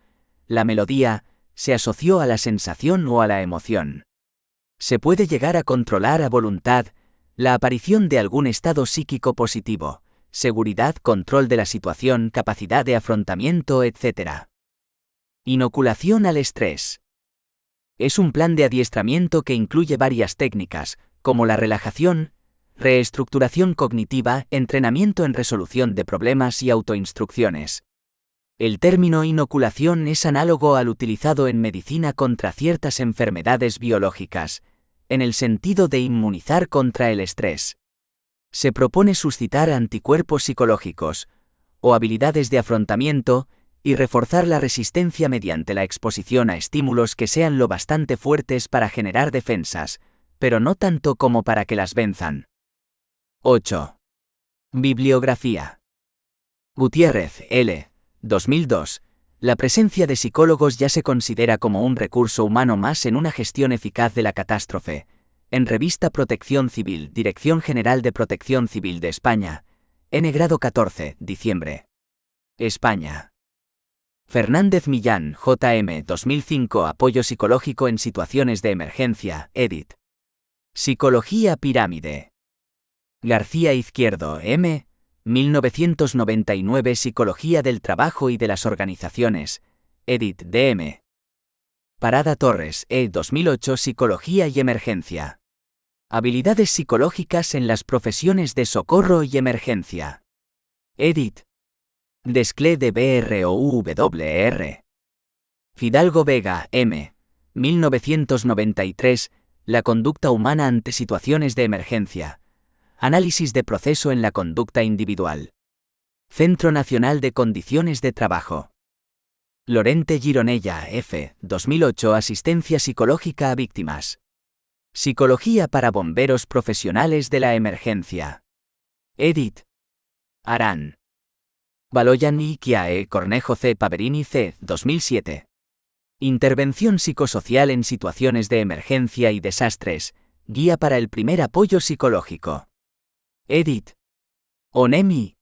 [SPEAKER 3] la melodía, se asoció a la sensación o a la emoción. Se puede llegar a controlar a voluntad la aparición de algún estado psíquico positivo, seguridad, control de la situación, capacidad de afrontamiento, etc. Inoculación al estrés. Es un plan de adiestramiento que incluye varias técnicas, como la relajación, reestructuración cognitiva, entrenamiento en resolución de problemas y autoinstrucciones. El término inoculación es análogo al utilizado en medicina contra ciertas enfermedades biológicas, en el sentido de inmunizar contra el estrés. Se propone suscitar anticuerpos psicológicos, o habilidades de afrontamiento, y reforzar la resistencia mediante la exposición a estímulos que sean lo bastante fuertes para generar defensas, pero no tanto como para que las venzan. 8. Bibliografía. Gutiérrez, L. 2002. La presencia de psicólogos ya se considera como un recurso humano más en una gestión eficaz de la catástrofe. En Revista Protección Civil, Dirección General de Protección Civil de España. N. grado 14, diciembre. España. Fernández Millán, J.M. 2005. Apoyo psicológico en situaciones de emergencia, edit. Psicología pirámide. García Izquierdo, M. 1999. Psicología del trabajo y de las organizaciones, edit. DM. Parada Torres, E. 2008. Psicología y emergencia. Habilidades psicológicas en las profesiones de socorro y emergencia. Edit. Desclé de BROUWR. Fidalgo Vega, M. 1993. La conducta humana ante situaciones de emergencia. Análisis de proceso en la conducta individual. Centro Nacional de Condiciones de Trabajo. Lorente Gironella, F. 2008. Asistencia psicológica a víctimas. Psicología para bomberos profesionales de la emergencia. Edit. Aran. Baloyan y Chiae Cornejo C. Paverini C. 2007. Intervención psicosocial en situaciones de emergencia y desastres. Guía para el primer apoyo psicológico. Edit. Onemi.